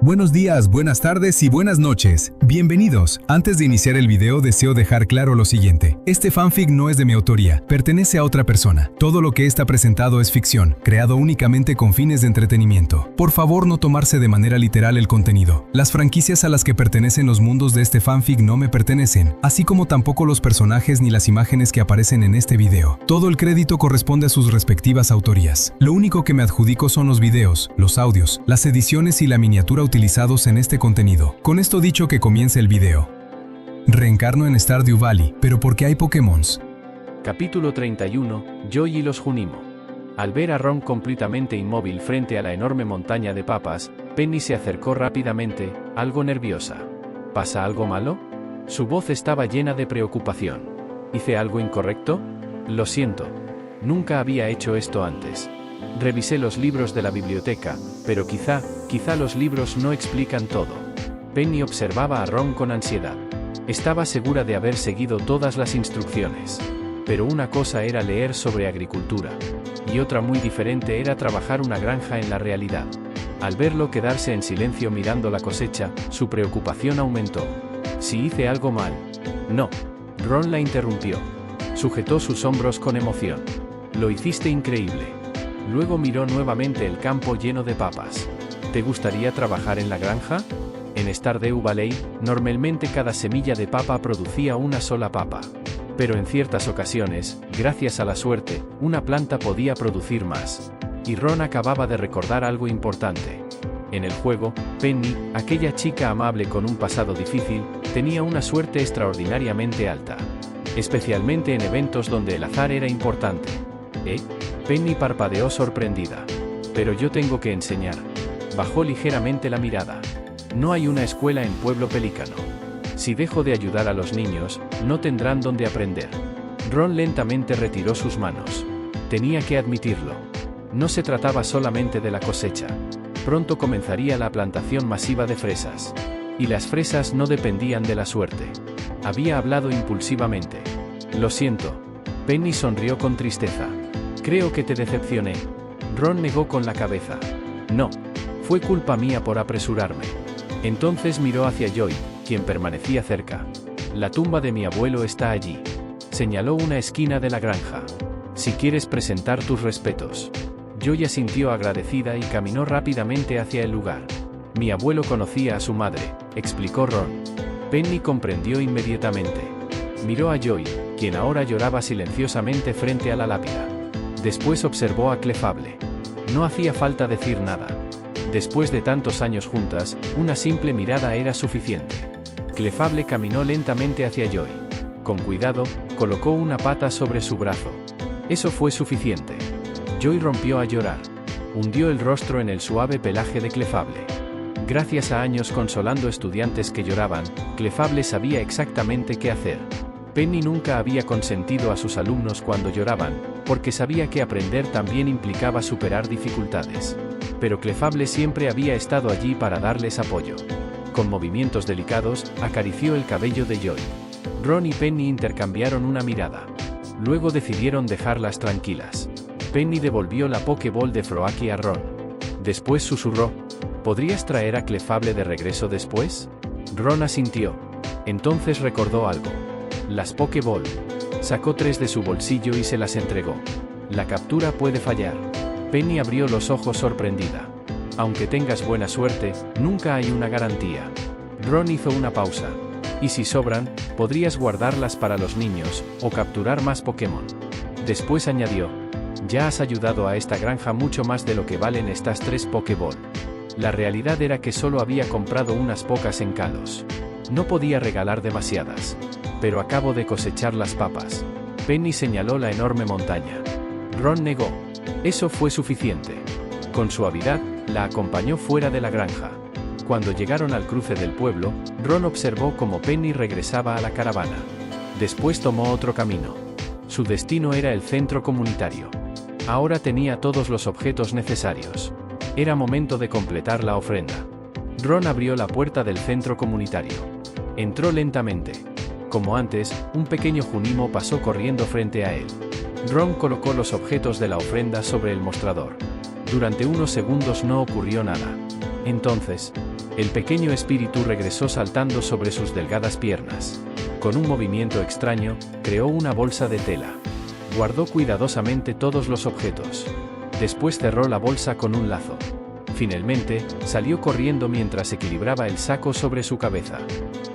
Buenos días, buenas tardes y buenas noches. Bienvenidos. Antes de iniciar el video deseo dejar claro lo siguiente. Este fanfic no es de mi autoría, pertenece a otra persona. Todo lo que está presentado es ficción, creado únicamente con fines de entretenimiento. Por favor, no tomarse de manera literal el contenido. Las franquicias a las que pertenecen los mundos de este fanfic no me pertenecen, así como tampoco los personajes ni las imágenes que aparecen en este video. Todo el crédito corresponde a sus respectivas autorías. Lo único que me adjudico son los videos, los audios, las ediciones y la miniatura utilizados en este contenido. Con esto dicho, que comience el video. Reencarno en Stardew Valley, pero porque hay Pokémons. Capítulo 31, Joy y los Junimo. Al ver a Ron completamente inmóvil frente a la enorme montaña de papas, Penny se acercó rápidamente, algo nerviosa. ¿Pasa algo malo? Su voz estaba llena de preocupación. ¿Hice algo incorrecto? Lo siento. Nunca había hecho esto antes. Revisé los libros de la biblioteca, pero quizá los libros no explican todo. Penny observaba a Ron con ansiedad. Estaba segura de haber seguido todas las instrucciones. Pero una cosa era leer sobre agricultura, y otra muy diferente era trabajar una granja en la realidad. Al verlo quedarse en silencio mirando la cosecha, su preocupación aumentó. ¿Si hice algo mal? No. Ron la interrumpió. Sujetó sus hombros con emoción. Lo hiciste increíble. Luego miró nuevamente el campo lleno de papas. ¿Te gustaría trabajar en la granja? En Stardew Valley, normalmente cada semilla de papa producía una sola papa. Pero en ciertas ocasiones, gracias a la suerte, una planta podía producir más. Y Ron acababa de recordar algo importante. En el juego, Penny, aquella chica amable con un pasado difícil, tenía una suerte extraordinariamente alta. Especialmente en eventos donde el azar era importante. Penny parpadeó sorprendida. Pero yo tengo que enseñar. Bajó ligeramente la mirada. No hay una escuela en Pueblo Pelícano. Si dejo de ayudar a los niños, no tendrán dónde aprender. Ron lentamente retiró sus manos. Tenía que admitirlo. No se trataba solamente de la cosecha. Pronto comenzaría la plantación masiva de fresas. Y las fresas no dependían de la suerte. Había hablado impulsivamente. Lo siento. Penny sonrió con tristeza. Creo que te decepcioné. Ron negó con la cabeza. No. Fue culpa mía por apresurarme. Entonces miró hacia Joy, quien permanecía cerca. La tumba de mi abuelo está allí. Señaló una esquina de la granja. Si quieres presentar tus respetos. Joy asintió agradecida y caminó rápidamente hacia el lugar. Mi abuelo conocía a su madre, explicó Ron. Penny comprendió inmediatamente. Miró a Joy, quien ahora lloraba silenciosamente frente a la lápida. Después observó a Clefable. No hacía falta decir nada. Después de tantos años juntas, una simple mirada era suficiente. Clefable caminó lentamente hacia Joy. Con cuidado, colocó una pata sobre su brazo. Eso fue suficiente. Joy rompió a llorar. Hundió el rostro en el suave pelaje de Clefable. Gracias a años consolando estudiantes que lloraban, Clefable sabía exactamente qué hacer. Penny nunca había consentido a sus alumnos cuando lloraban, porque sabía que aprender también implicaba superar dificultades. Pero Clefable siempre había estado allí para darles apoyo. Con movimientos delicados, acarició el cabello de Joy. Ron y Penny intercambiaron una mirada. Luego decidieron dejarlas tranquilas. Penny devolvió la Pokéball de Froakie a Ron. Después susurró, ¿podrías traer a Clefable de regreso después? Ron asintió. Entonces recordó algo. Las Pokéball. Sacó 3 de su bolsillo y se las entregó. La captura puede fallar. Penny abrió los ojos sorprendida. Aunque tengas buena suerte, nunca hay una garantía. Ron hizo una pausa. Y si sobran, podrías guardarlas para los niños, o capturar más Pokémon. Después añadió, ya has ayudado a esta granja mucho más de lo que valen estas 3 Pokéball. La realidad era que solo había comprado unas pocas en Kalos. No podía regalar demasiadas. Pero acabo de cosechar las papas. Penny señaló la enorme montaña. Ron negó. Eso fue suficiente. Con suavidad, la acompañó fuera de la granja. Cuando llegaron al cruce del pueblo, Ron observó cómo Penny regresaba a la caravana. Después tomó otro camino. Su destino era el centro comunitario. Ahora tenía todos los objetos necesarios. Era momento de completar la ofrenda. Ron abrió la puerta del centro comunitario. Entró lentamente. Como antes, un pequeño Junimo pasó corriendo frente a él. Ron colocó los objetos de la ofrenda sobre el mostrador. Durante unos segundos no ocurrió nada. Entonces, El pequeño espíritu regresó saltando sobre sus delgadas piernas. Con un movimiento extraño, creó una bolsa de tela. Guardó cuidadosamente todos los objetos. Después cerró la bolsa con un lazo. Finalmente, salió corriendo mientras equilibraba el saco sobre su cabeza.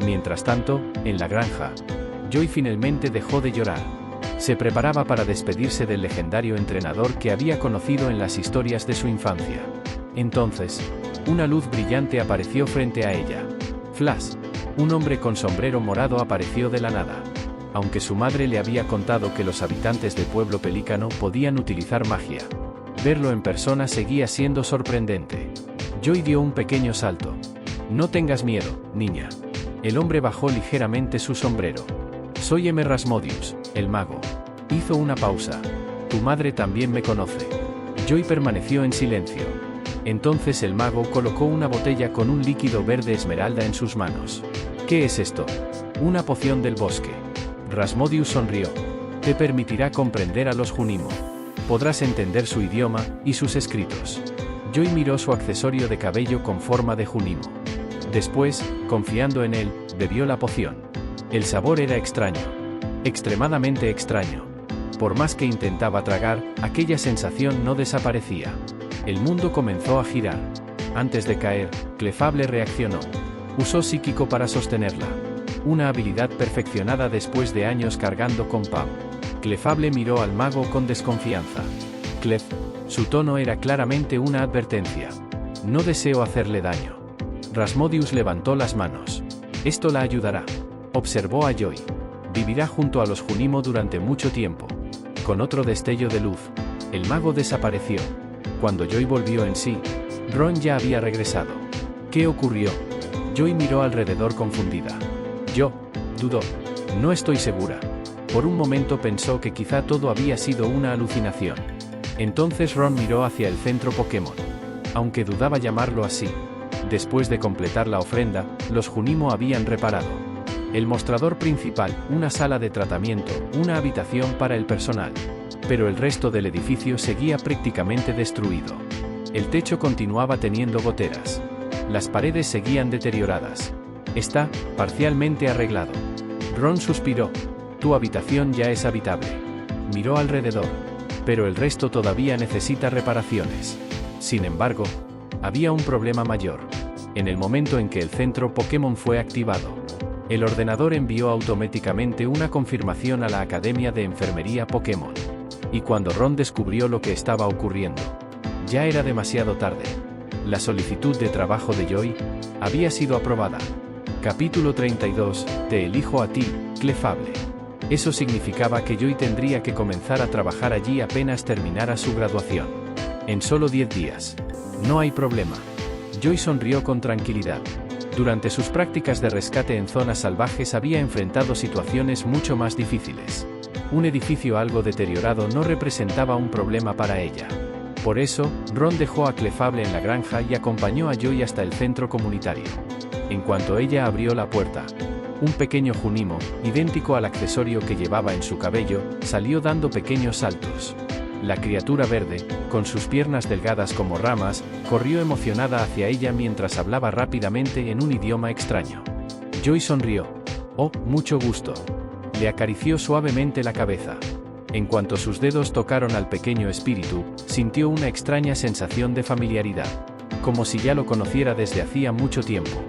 Mientras tanto, en la granja, Joy finalmente dejó de llorar. Se preparaba para despedirse del legendario entrenador que había conocido en las historias de su infancia. Entonces, una luz brillante apareció frente a ella. Flash. Un hombre con sombrero morado apareció de la nada. Aunque su madre le había contado que los habitantes del pueblo pelícano podían utilizar magia, verlo en persona seguía siendo sorprendente. Joy dio un pequeño salto. No tengas miedo, niña. El hombre bajó ligeramente su sombrero. Soy M. Rasmodius, el mago. Hizo una pausa. Tu madre también me conoce. Joy permaneció en silencio. Entonces el mago colocó una botella con un líquido verde esmeralda en sus manos. ¿Qué es esto? Una poción del bosque. Rasmodius sonrió. Te permitirá comprender a los Junimo. Podrás entender su idioma y sus escritos. Joy miró su accesorio de cabello con forma de Junimo. Después, confiando en él, bebió la poción. El sabor era extraño. Extremadamente extraño. Por más que intentaba tragar, aquella sensación no desaparecía. El mundo comenzó a girar. Antes de caer, Clefable reaccionó. Usó psíquico para sostenerla. Una habilidad perfeccionada después de años cargando con Pam. Clefable miró al mago con desconfianza. Clef, su tono era claramente una advertencia. No deseo hacerle daño. Rasmodius levantó las manos. Esto la ayudará. Observó a Joy. Vivirá junto a los Junimo durante mucho tiempo. Con otro destello de luz, el mago desapareció. Cuando Joy volvió en sí, Ron ya había regresado. ¿Qué ocurrió? Joy miró alrededor confundida. Dudó. No estoy segura. Por un momento pensó que quizá todo había sido una alucinación. Entonces Ron miró hacia el centro Pokémon. Aunque dudaba llamarlo así. Después de completar la ofrenda, los Junimo habían reparado el mostrador principal, una sala de tratamiento, una habitación para el personal. Pero el resto del edificio seguía prácticamente destruido. El techo continuaba teniendo goteras. Las paredes seguían deterioradas. Está parcialmente arreglado. Ron suspiró. Tu habitación ya es habitable. Miró alrededor. Pero el resto todavía necesita reparaciones. Sin embargo, había un problema mayor. En el momento en que el centro Pokémon fue activado, el ordenador envió automáticamente una confirmación a la Academia de Enfermería Pokémon. Y cuando Ron descubrió lo que estaba ocurriendo, ya era demasiado tarde. La solicitud de trabajo de Joy había sido aprobada. Capítulo 32, Te elijo a ti, Clefable. Eso significaba que Joy tendría que comenzar a trabajar allí apenas terminara su graduación. En solo 10 días. No hay problema. Joy sonrió con tranquilidad. Durante sus prácticas de rescate en zonas salvajes había enfrentado situaciones mucho más difíciles. Un edificio algo deteriorado no representaba un problema para ella. Por eso, Ron dejó a Clefable en la granja y acompañó a Joy hasta el centro comunitario. En cuanto ella abrió la puerta, un pequeño Junimo, idéntico al accesorio que llevaba en su cabello, salió dando pequeños saltos. La criatura verde, con sus piernas delgadas como ramas, corrió emocionada hacia ella mientras hablaba rápidamente en un idioma extraño. Joy sonrió. Oh, mucho gusto. Le acarició suavemente la cabeza. En cuanto sus dedos tocaron al pequeño espíritu, sintió una extraña sensación de familiaridad. Como si ya lo conociera desde hacía mucho tiempo.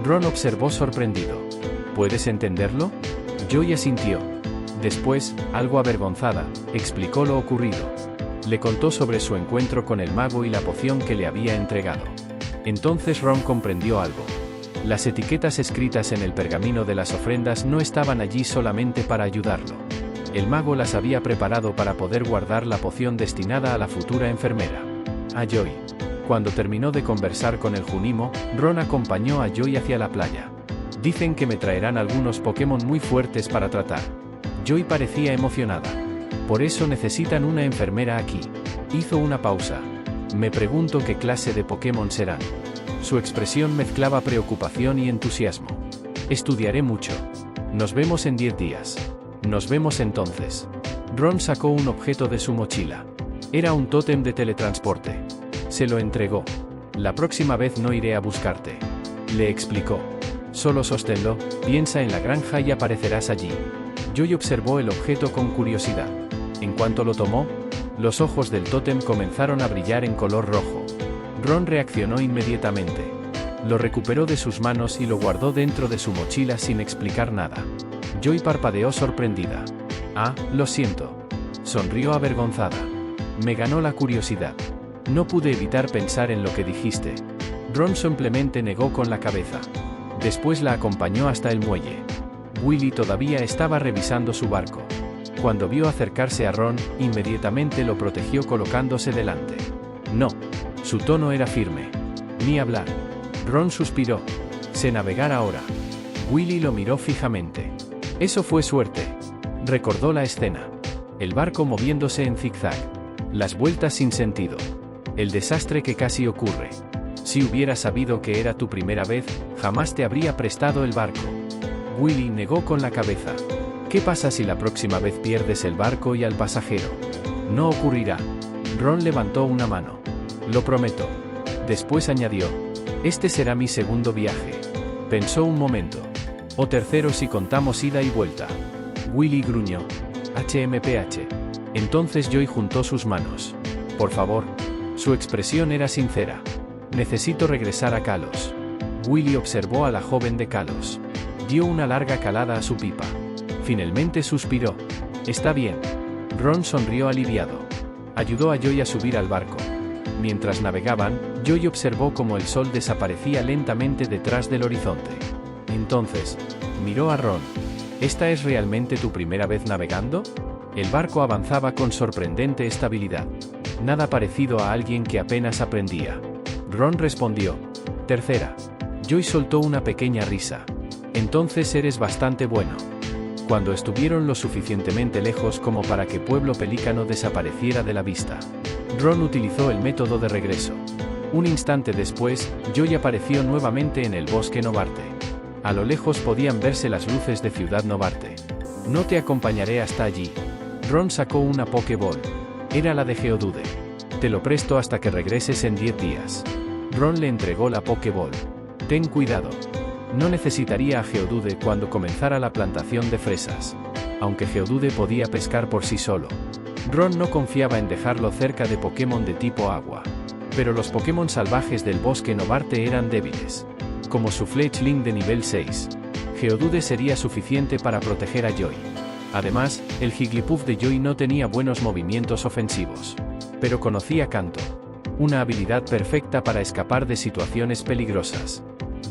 Ron observó sorprendido. ¿Puedes entenderlo? Joy asintió. Después, algo avergonzada, explicó lo ocurrido. Le contó sobre su encuentro con el mago y la poción que le había entregado. Entonces Ron comprendió algo. Las etiquetas escritas en el pergamino de las ofrendas no estaban allí solamente para ayudarlo. El mago las había preparado para poder guardar la poción destinada a la futura enfermera. A Joy. Cuando terminó de conversar con el Junimo, Ron acompañó a Joy hacia la playa. Dicen que me traerán algunos Pokémon muy fuertes para tratar. Joy parecía emocionada. Por eso necesitan una enfermera aquí. Hizo una pausa. Me pregunto qué clase de Pokémon serán. Su expresión mezclaba preocupación y entusiasmo. Estudiaré mucho. Nos vemos en 10 días. Nos vemos entonces. Ron sacó un objeto de su mochila. Era un tótem de teletransporte. Se lo entregó. La próxima vez no iré a buscarte. le explicó. Solo sosténlo, piensa en la granja y aparecerás allí. Joy observó el objeto con curiosidad. En cuanto lo tomó, los ojos del tótem comenzaron a brillar en color rojo. Ron reaccionó inmediatamente. Lo recuperó de sus manos y lo guardó dentro de su mochila sin explicar nada. Joy parpadeó sorprendida. Ah, lo siento. Sonrió avergonzada. Me ganó la curiosidad. No pude evitar pensar en lo que dijiste. Ron simplemente negó con la cabeza. Después la acompañó hasta el muelle. Willy todavía estaba revisando su barco. Cuando vio acercarse a Ron, inmediatamente lo protegió colocándose delante. No. Su tono era firme. Ni hablar. Ron suspiró. Sé navegar ahora. Willy lo miró fijamente. Eso fue suerte. Recordó la escena. El barco moviéndose en zigzag. Las vueltas sin sentido. El desastre que casi ocurre. Si hubiera sabido que era tu primera vez, jamás te habría prestado el barco. Willy negó con la cabeza. ¿Qué pasa si la próxima vez pierdes el barco y al pasajero? No ocurrirá. Ron levantó una mano. Lo prometo. Después añadió. Este será mi segundo viaje. Pensó un momento. O tercero si contamos ida y vuelta. Willy gruñó. HMPH. Entonces Joy juntó sus manos. Por favor. Su expresión era sincera. Necesito regresar a Kalos. Willy observó a la joven de Kalos. Dio una larga calada a su pipa. Finalmente suspiró. Está bien. Ron sonrió aliviado. Ayudó a Joy a subir al barco. Mientras navegaban, Joy observó cómo el sol desaparecía lentamente detrás del horizonte. Entonces, miró a Ron. ¿Esta es realmente tu primera vez navegando? El barco avanzaba con sorprendente estabilidad. Nada parecido a alguien que apenas aprendía. Ron respondió. Tercera. Joy soltó una pequeña risa. Entonces eres bastante bueno. Cuando estuvieron lo suficientemente lejos como para que Pueblo Pelícano desapareciera de la vista, Ron utilizó el método de regreso. Un instante después, Joy apareció nuevamente en el bosque Novarte. A lo lejos podían verse las luces de Ciudad Novarte. No te acompañaré hasta allí. Ron sacó una Pokéball. Era la de Geodude. Te lo presto hasta que regreses en 10 días. Ron le entregó la Pokéball. Ten cuidado. No necesitaría a Geodude cuando comenzara la plantación de fresas. Aunque Geodude podía pescar por sí solo, Ron no confiaba en dejarlo cerca de Pokémon de tipo agua. Pero los Pokémon salvajes del bosque Novarte eran débiles. Como su Fletchling de nivel 6. Geodude sería suficiente para proteger a Joy. Además, el Jigglypuff de Joy no tenía buenos movimientos ofensivos. Pero conocía Canto. Una habilidad perfecta para escapar de situaciones peligrosas.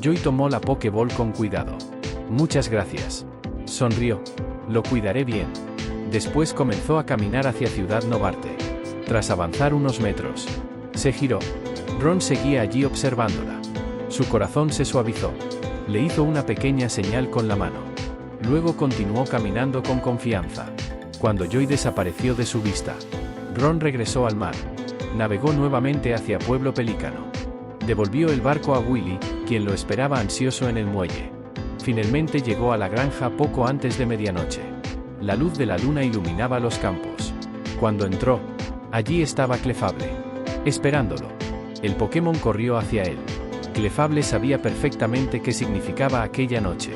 Joy tomó la Pokéball con cuidado. Muchas gracias. Sonrió. Lo cuidaré bien. Después comenzó a caminar hacia Ciudad Novarte. Tras avanzar unos metros, se giró. Ron seguía allí observándola. Su corazón se suavizó. Le hizo una pequeña señal con la mano. Luego continuó caminando con confianza. Cuando Joy desapareció de su vista, Ron regresó al mar. Navegó nuevamente hacia Pueblo Pelícano. Devolvió el barco a Willy, quien lo esperaba ansioso en el muelle. Finalmente llegó a la granja poco antes de medianoche. La luz de la luna iluminaba los campos. Cuando entró, allí estaba Clefable, esperándolo. El Pokémon corrió hacia él. Clefable sabía perfectamente qué significaba aquella noche.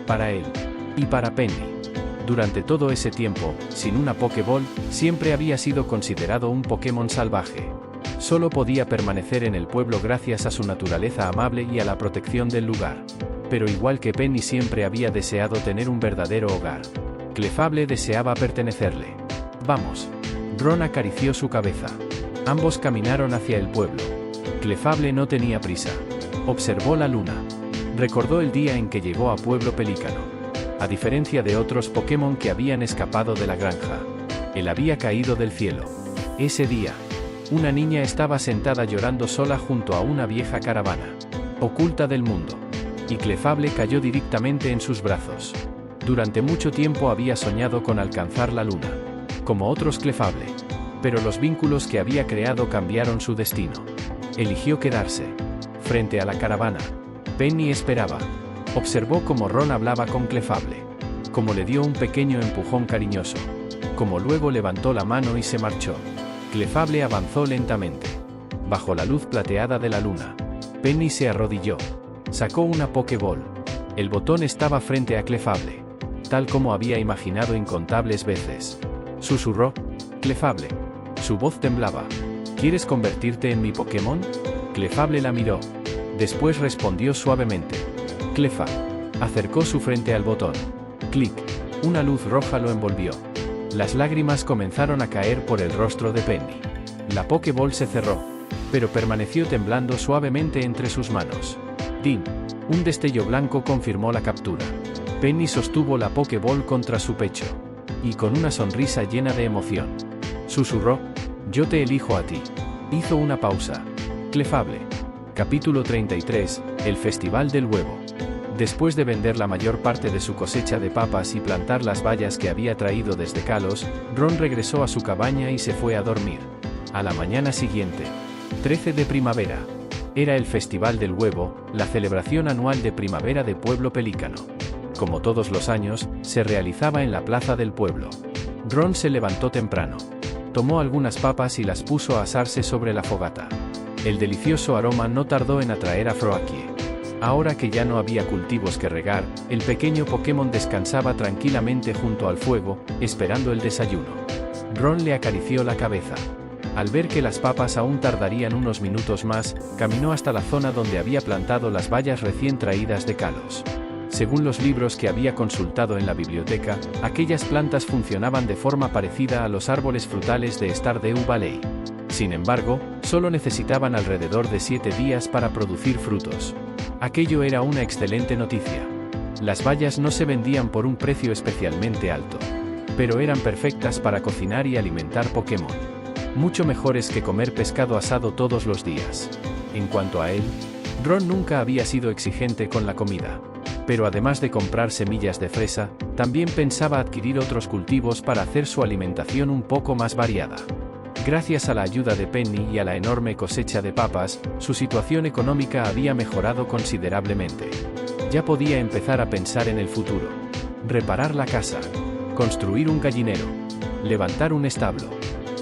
Para él. Y para Penny. Durante todo ese tiempo, sin una Pokéball, siempre había sido considerado un Pokémon salvaje. Solo podía permanecer en el pueblo gracias a su naturaleza amable y a la protección del lugar. Pero igual que Penny siempre había deseado tener un verdadero hogar. Clefable deseaba pertenecerle. Vamos. Ron acarició su cabeza. Ambos caminaron hacia el pueblo. Clefable no tenía prisa. Observó la luna. Recordó el día en que llegó a Pueblo Pelícano. A diferencia de otros Pokémon que habían escapado de la granja, él había caído del cielo. Ese día, una niña estaba sentada llorando sola junto a una vieja caravana, oculta del mundo, y Clefable cayó directamente en sus brazos. Durante mucho tiempo había soñado con alcanzar la luna, como otros Clefable, pero los vínculos que había creado cambiaron su destino. Eligió quedarse. Frente a la caravana, Penny esperaba. Observó cómo Ron hablaba con Clefable, cómo le dio un pequeño empujón cariñoso, cómo luego levantó la mano y se marchó. Clefable avanzó lentamente. Bajo la luz plateada de la luna, Penny se arrodilló. Sacó una Pokéball. El botón estaba frente a Clefable, tal como había imaginado incontables veces. Susurró: Clefable. Su voz temblaba. ¿Quieres convertirte en mi Pokémon? Clefable la miró. Después respondió suavemente: Clefa. Acercó su frente al botón. Clic. Una luz roja lo envolvió. Las lágrimas comenzaron a caer por el rostro de Penny. La Pokéball se cerró, pero permaneció temblando suavemente entre sus manos. ¡Din! Un destello blanco confirmó la captura. Penny sostuvo la Pokéball contra su pecho, y con una sonrisa llena de emoción, susurró: Yo te elijo a ti. Hizo una pausa. Clefable. Capítulo 33, el Festival del Huevo. Después de vender la mayor parte de su cosecha de papas y plantar las bayas que había traído desde Kalos, Ron regresó a su cabaña y se fue a dormir. A la mañana siguiente, 13 de primavera, era el Festival del Huevo, la celebración anual de primavera de Pueblo Pelícano. Como todos los años, se realizaba en la plaza del pueblo. Ron se levantó temprano. Tomó algunas papas y las puso a asarse sobre la fogata. El delicioso aroma no tardó en atraer a Froakie. Ahora que ya no había cultivos que regar, el pequeño Pokémon descansaba tranquilamente junto al fuego, esperando el desayuno. Ron le acarició la cabeza. Al ver que las papas aún tardarían unos minutos más, caminó hasta la zona donde había plantado las bayas recién traídas de Kalos. Según los libros que había consultado en la biblioteca, aquellas plantas funcionaban de forma parecida a los árboles frutales de Stardew Valley. Sin embargo, solo necesitaban alrededor de 7 días para producir frutos. Aquello era una excelente noticia. Las bayas no se vendían por un precio especialmente alto, pero eran perfectas para cocinar y alimentar Pokémon. Mucho mejores que comer pescado asado todos los días. En cuanto a él, Ron nunca había sido exigente con la comida. Pero además de comprar semillas de fresa, también pensaba adquirir otros cultivos para hacer su alimentación un poco más variada. Gracias a la ayuda de Penny y a la enorme cosecha de papas, su situación económica había mejorado considerablemente. Ya podía empezar a pensar en el futuro. Reparar la casa, construir un gallinero, levantar un establo,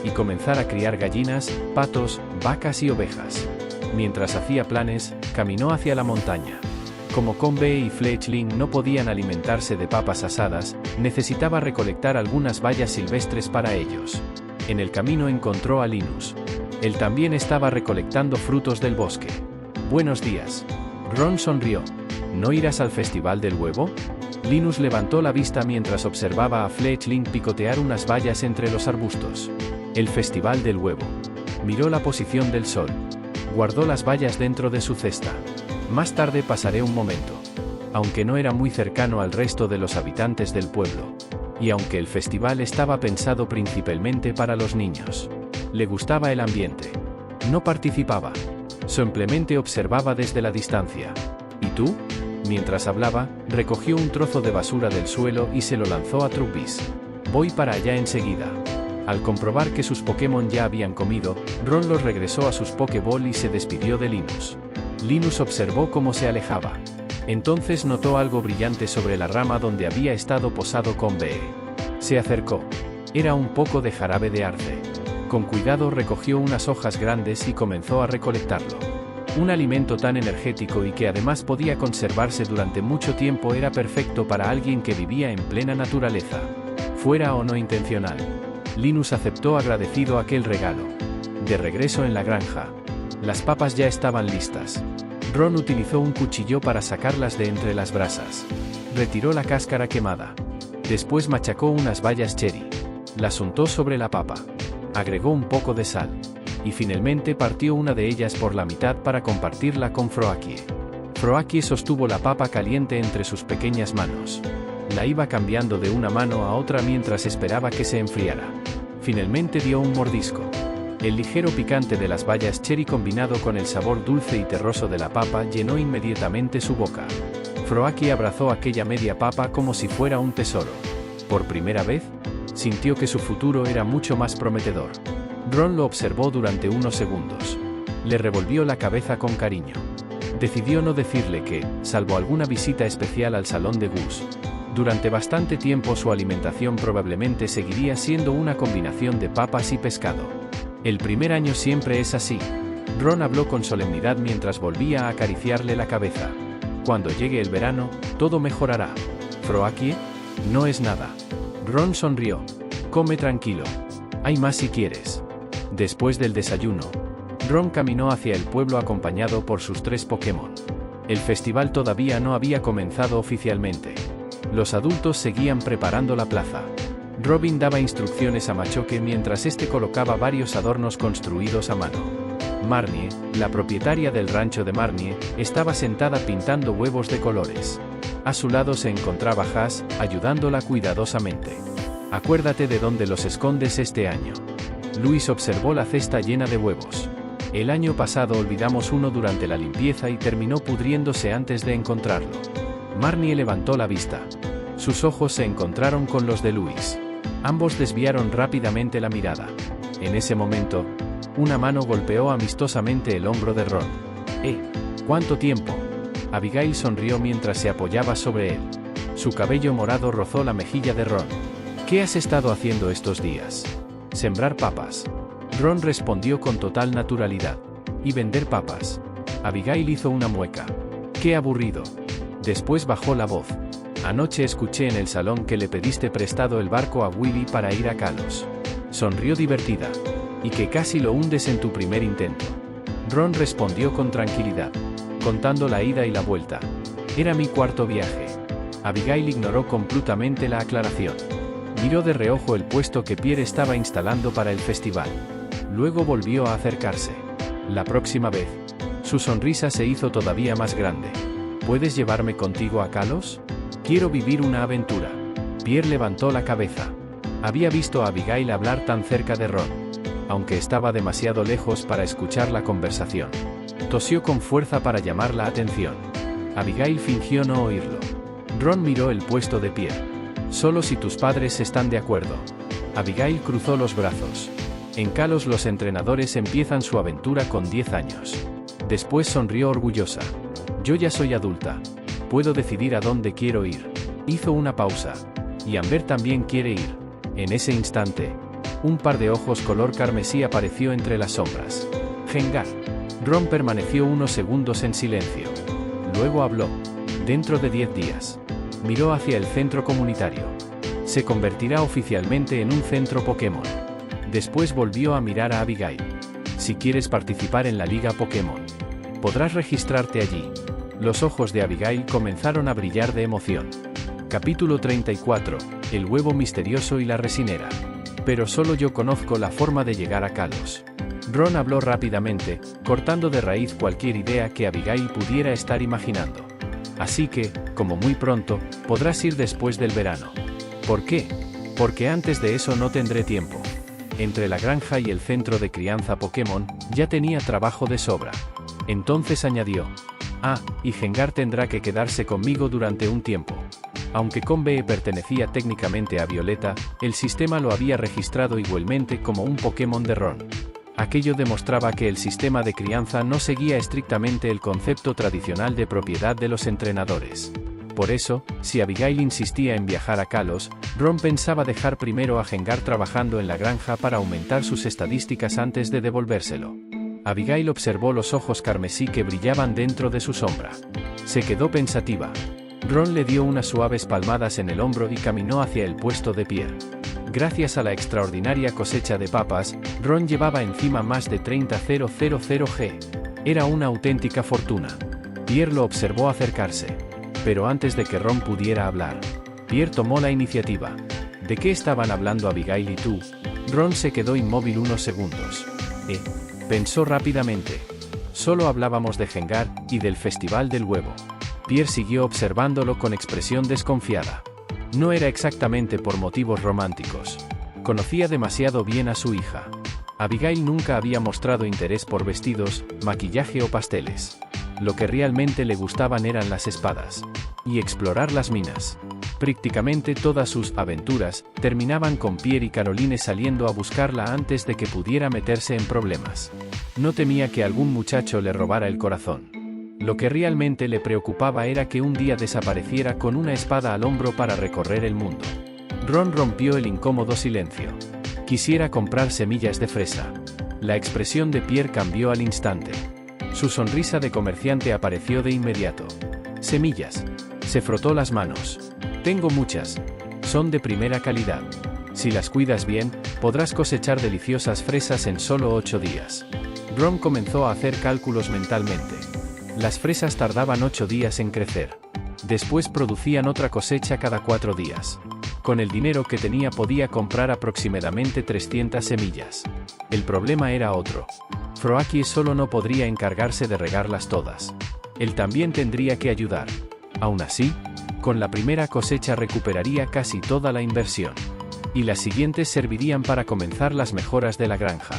y comenzar a criar gallinas, patos, vacas y ovejas. Mientras hacía planes, caminó hacia la montaña. Como Combe y Fletchling no podían alimentarse de papas asadas, necesitaba recolectar algunas bayas silvestres para ellos. En el camino encontró a Linus. Él también estaba recolectando frutos del bosque. «Buenos días». Ron sonrió. «¿No irás al Festival del Huevo?». Linus levantó la vista mientras observaba a Fletchling picotear unas bayas entre los arbustos. «El Festival del Huevo». Miró la posición del sol. Guardó las bayas dentro de su cesta. «Más tarde pasaré un momento». Aunque no era muy cercano al resto de los habitantes del pueblo. Y aunque el festival estaba pensado principalmente para los niños, le gustaba el ambiente. No participaba. Simplemente observaba desde la distancia. ¿Y tú? Mientras hablaba, recogió un trozo de basura del suelo y se lo lanzó a Trubbis. «Voy para allá enseguida». Al comprobar que sus Pokémon ya habían comido, Ron los regresó a sus Pokéball y se despidió de Linus. Linus observó cómo se alejaba. Entonces notó algo brillante sobre la rama donde había estado posado Combe. Se acercó. Era un poco de jarabe de arce. Con cuidado recogió unas hojas grandes y comenzó a recolectarlo. Un alimento tan energético y que además podía conservarse durante mucho tiempo era perfecto para alguien que vivía en plena naturaleza. Fuera o no intencional. Linus aceptó agradecido aquel regalo. De regreso en la granja. Las papas ya estaban listas. Ron utilizó un cuchillo para sacarlas de entre las brasas. Retiró la cáscara quemada. Después machacó unas bayas cherry. Las untó sobre la papa. Agregó un poco de sal. Y finalmente partió una de ellas por la mitad para compartirla con Froakie. Froakie sostuvo la papa caliente entre sus pequeñas manos. La iba cambiando de una mano a otra mientras esperaba que se enfriara. Finalmente dio un mordisco. El ligero picante de las bayas cherry combinado con el sabor dulce y terroso de la papa llenó inmediatamente su boca. Froakie abrazó aquella media papa como si fuera un tesoro. Por primera vez, sintió que su futuro era mucho más prometedor. Ron lo observó durante unos segundos. Le revolvió la cabeza con cariño. Decidió no decirle que, salvo alguna visita especial al salón de Gus, durante bastante tiempo su alimentación probablemente seguiría siendo una combinación de papas y pescado. El primer año siempre es así. Ron habló con solemnidad mientras volvía a acariciarle la cabeza. Cuando llegue el verano, todo mejorará. ¿Froakie? No es nada. Ron sonrió. Come tranquilo. Hay más si quieres. Después del desayuno, Ron caminó hacia el pueblo acompañado por sus 3 Pokémon. El festival todavía no había comenzado oficialmente. Los adultos seguían preparando la plaza. Robin daba instrucciones a Machoke mientras este colocaba varios adornos construidos a mano. Marnie, la propietaria del rancho de Marnie, estaba sentada pintando huevos de colores. A su lado se encontraba Haas, ayudándola cuidadosamente. Acuérdate de dónde los escondes este año. Luis observó la cesta llena de huevos. El año pasado olvidamos uno durante la limpieza y terminó pudriéndose antes de encontrarlo. Marnie levantó la vista. Sus ojos se encontraron con los de Luis. Ambos desviaron rápidamente la mirada. En ese momento, una mano golpeó amistosamente el hombro de Ron. ¿Cuánto tiempo? Abigail sonrió mientras se apoyaba sobre él. Su cabello morado rozó la mejilla de Ron. ¿Qué has estado haciendo estos días? Sembrar papas. Ron respondió con total naturalidad. Y vender papas. Abigail hizo una mueca. ¡Qué aburrido! Después bajó la voz. Anoche escuché en el salón que le pediste prestado el barco a Willy para ir a Kalos. Sonrió divertida. Y que casi lo hundes en tu primer intento. Ron respondió con tranquilidad, contando la ida y la vuelta. Era mi 4º viaje. Abigail ignoró completamente la aclaración. Miró de reojo el puesto que Pierre estaba instalando para el festival. Luego volvió a acercarse. La próxima vez, su sonrisa se hizo todavía más grande. ¿Puedes llevarme contigo a Kalos? Quiero vivir una aventura. Pierre levantó la cabeza. Había visto a Abigail hablar tan cerca de Ron, aunque estaba demasiado lejos para escuchar la conversación. Tosió con fuerza para llamar la atención. Abigail fingió no oírlo. Ron miró el puesto de Pierre. Solo si tus padres están de acuerdo. Abigail cruzó los brazos. En Kalos los entrenadores empiezan su aventura con 10 años. Después sonrió orgullosa. Yo ya soy adulta. Puedo decidir a dónde quiero ir. Hizo una pausa. Y Amber también quiere ir. En ese instante, un par de ojos color carmesí apareció entre las sombras. Gengar. Ron permaneció unos segundos en silencio. Luego habló. Dentro de 10 días. Miró hacia el centro comunitario. Se convertirá oficialmente en un centro Pokémon. Después volvió a mirar a Abigail. Si quieres participar en la Liga Pokémon, podrás registrarte allí. Los ojos de Abigail comenzaron a brillar de emoción. Capítulo 34. El huevo misterioso y la resinera. Pero solo yo conozco la forma de llegar a Kalos. Ron habló rápidamente, cortando de raíz cualquier idea que Abigail pudiera estar imaginando. Así que, como muy pronto, podrás ir después del verano. ¿Por qué? Porque antes de eso no tendré tiempo. Entre la granja y el centro de crianza Pokémon, ya tenía trabajo de sobra. Entonces añadió. Y Gengar tendrá que quedarse conmigo durante un tiempo. Aunque Combee pertenecía técnicamente a Violeta, el sistema lo había registrado igualmente como un Pokémon de Ron. Aquello demostraba que el sistema de crianza no seguía estrictamente el concepto tradicional de propiedad de los entrenadores. Por eso, si Abigail insistía en viajar a Kalos, Ron pensaba dejar primero a Gengar trabajando en la granja para aumentar sus estadísticas antes de devolvérselo. Abigail observó los ojos carmesí que brillaban dentro de su sombra. Se quedó pensativa. Ron le dio unas suaves palmadas en el hombro y caminó hacia el puesto de Pierre. Gracias a la extraordinaria cosecha de papas, Ron llevaba encima más de 30,000 G. Era una auténtica fortuna. Pierre lo observó acercarse. Pero antes de que Ron pudiera hablar, Pierre tomó la iniciativa. ¿De qué estaban hablando Abigail y tú? Ron se quedó inmóvil unos segundos. Pensó rápidamente. Solo hablábamos de Gengar y del Festival del Huevo. Pierre siguió observándolo con expresión desconfiada. No era exactamente por motivos románticos. Conocía demasiado bien a su hija. Abigail nunca había mostrado interés por vestidos, maquillaje o pasteles. Lo que realmente le gustaban eran las espadas. Y explorar las minas. Prácticamente todas sus aventuras terminaban con Pierre y Caroline saliendo a buscarla antes de que pudiera meterse en problemas. No temía que algún muchacho le robara el corazón. Lo que realmente le preocupaba era que un día desapareciera con una espada al hombro para recorrer el mundo. Ron rompió el incómodo silencio. Quisiera comprar semillas de fresa. La expresión de Pierre cambió al instante. Su sonrisa de comerciante apareció de inmediato. Semillas. Se frotó las manos. Tengo muchas. Son de primera calidad. Si las cuidas bien, podrás cosechar deliciosas fresas en solo 8 días. Ron comenzó a hacer cálculos mentalmente. Las fresas tardaban 8 días en crecer. Después producían otra cosecha cada 4 días. Con el dinero que tenía podía comprar aproximadamente 300 semillas. El problema era otro. Froaki solo no podría encargarse de regarlas todas. Él también tendría que ayudar. Aún así, con la primera cosecha recuperaría casi toda la inversión. Y las siguientes servirían para comenzar las mejoras de la granja.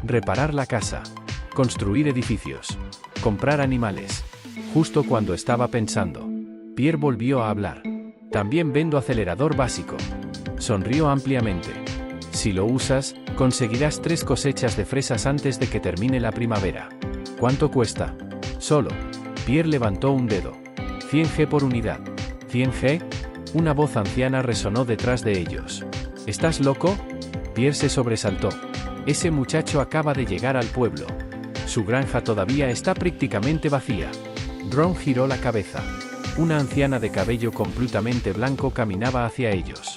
Reparar la casa. Construir edificios. Comprar animales. Justo cuando estaba pensando, Pierre volvió a hablar. También vendo acelerador básico. Sonrió ampliamente. Si lo usas, conseguirás 3 cosechas de fresas antes de que termine la primavera. ¿Cuánto cuesta? Solo. Pierre levantó un dedo. 100 G por unidad. ¿100 G? Una voz anciana resonó detrás de ellos. ¿Estás loco? Pierre se sobresaltó. Ese muchacho acaba de llegar al pueblo. Su granja todavía está prácticamente vacía. Ron giró la cabeza. Una anciana de cabello completamente blanco caminaba hacia ellos.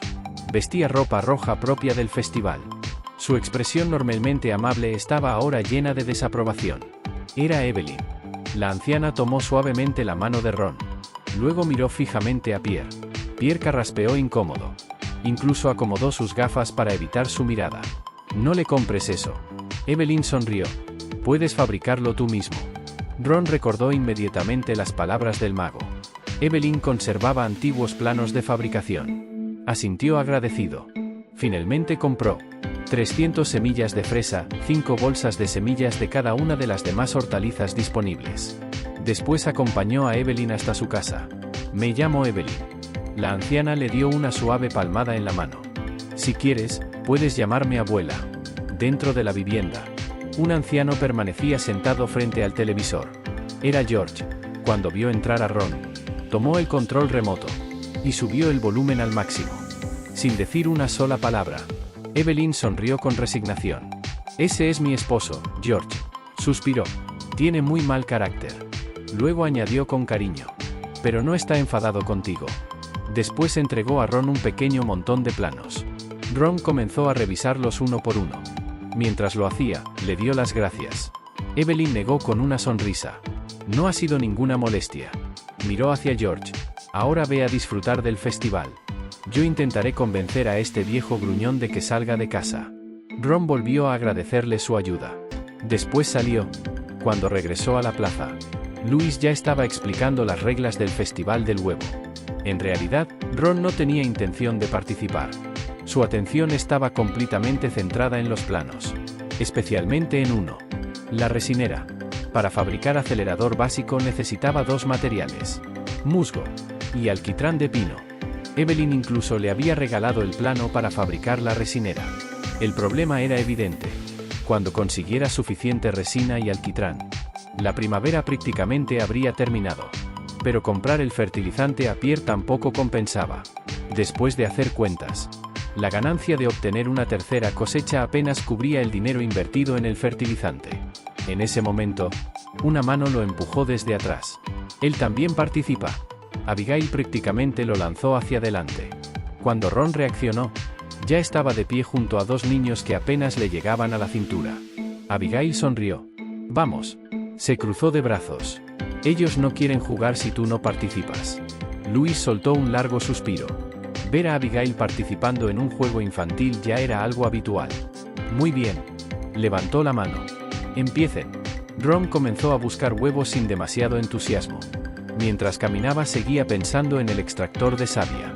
Vestía ropa roja propia del festival. Su expresión normalmente amable estaba ahora llena de desaprobación. Era Evelyn. La anciana tomó suavemente la mano de Ron. Luego miró fijamente a Pierre. Pierre carraspeó incómodo. Incluso acomodó sus gafas para evitar su mirada. No le compres eso. Evelyn sonrió. Puedes fabricarlo tú mismo. Ron recordó inmediatamente las palabras del mago. Evelyn conservaba antiguos planos de fabricación. Asintió agradecido. Finalmente compró 300 semillas de fresa, 5 bolsas de semillas de cada una de las demás hortalizas disponibles. Después acompañó a Evelyn hasta su casa. Me llamo Evelyn. La anciana le dio una suave palmada en la mano. Si quieres, puedes llamarme abuela. Dentro de la vivienda, un anciano permanecía sentado frente al televisor. Era George. Cuando vio entrar a Ron, tomó el control remoto y subió el volumen al máximo. Sin decir una sola palabra, Evelyn sonrió con resignación. Ese es mi esposo, George. Suspiró. Tiene muy mal carácter. Luego añadió con cariño. Pero no está enfadado contigo. Después entregó a Ron un pequeño montón de planos. Ron comenzó a revisarlos uno por uno. Mientras lo hacía, le dio las gracias. Evelyn negó con una sonrisa. No ha sido ninguna molestia. Miró hacia George. Ahora ve a disfrutar del festival. Yo intentaré convencer a este viejo gruñón de que salga de casa. Ron volvió a agradecerle su ayuda. Después salió. Cuando regresó a la plaza, Louis ya estaba explicando las reglas del Festival del Huevo. En realidad, Ron no tenía intención de participar. Su atención estaba completamente centrada en los planos. Especialmente en uno. La resinera. Para fabricar acelerador básico necesitaba 2 materiales. Musgo y alquitrán de pino. Evelyn incluso le había regalado el plano para fabricar la resinera. El problema era evidente. Cuando consiguiera suficiente resina y alquitrán, la primavera prácticamente habría terminado. Pero comprar el fertilizante a Pierre tampoco compensaba. Después de hacer cuentas, la ganancia de obtener una tercera cosecha apenas cubría el dinero invertido en el fertilizante. En ese momento, una mano lo empujó desde atrás. Él también participa. Abigail prácticamente lo lanzó hacia adelante. Cuando Ron reaccionó, ya estaba de pie junto a 2 niños que apenas le llegaban a la cintura. Abigail sonrió. Vamos. Se cruzó de brazos. Ellos no quieren jugar si tú no participas. Louis soltó un largo suspiro. Ver a Abigail participando en un juego infantil ya era algo habitual. Muy bien. Levantó la mano. Empiecen. Ron comenzó a buscar huevos sin demasiado entusiasmo. Mientras caminaba seguía pensando en el extractor de savia.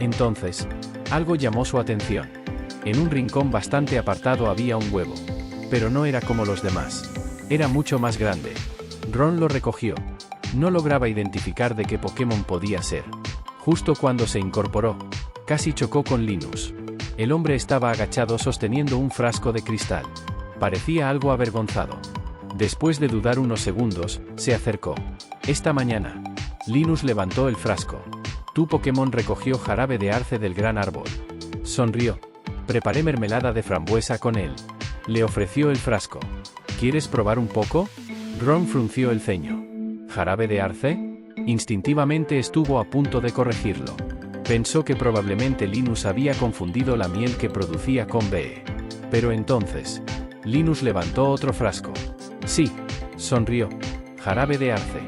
Entonces, algo llamó su atención. En un rincón bastante apartado había un huevo. Pero no era como los demás. Era mucho más grande. Ron lo recogió. No lograba identificar de qué Pokémon podía ser. Justo cuando se incorporó, casi chocó con Linus. El hombre estaba agachado sosteniendo un frasco de cristal. Parecía algo avergonzado. Después de dudar unos segundos, se acercó. Esta mañana, Linus levantó el frasco. Tu Pokémon recogió jarabe de arce del gran árbol. Sonrió. Preparé mermelada de frambuesa con él. Le ofreció el frasco. ¿Quieres probar un poco? Ron frunció el ceño. ¿Jarabe de arce? Instintivamente estuvo a punto de corregirlo. Pensó que probablemente Linus había confundido la miel que producía con BE. Pero entonces, Linus levantó otro frasco. Sí, sonrió. Jarabe de arce.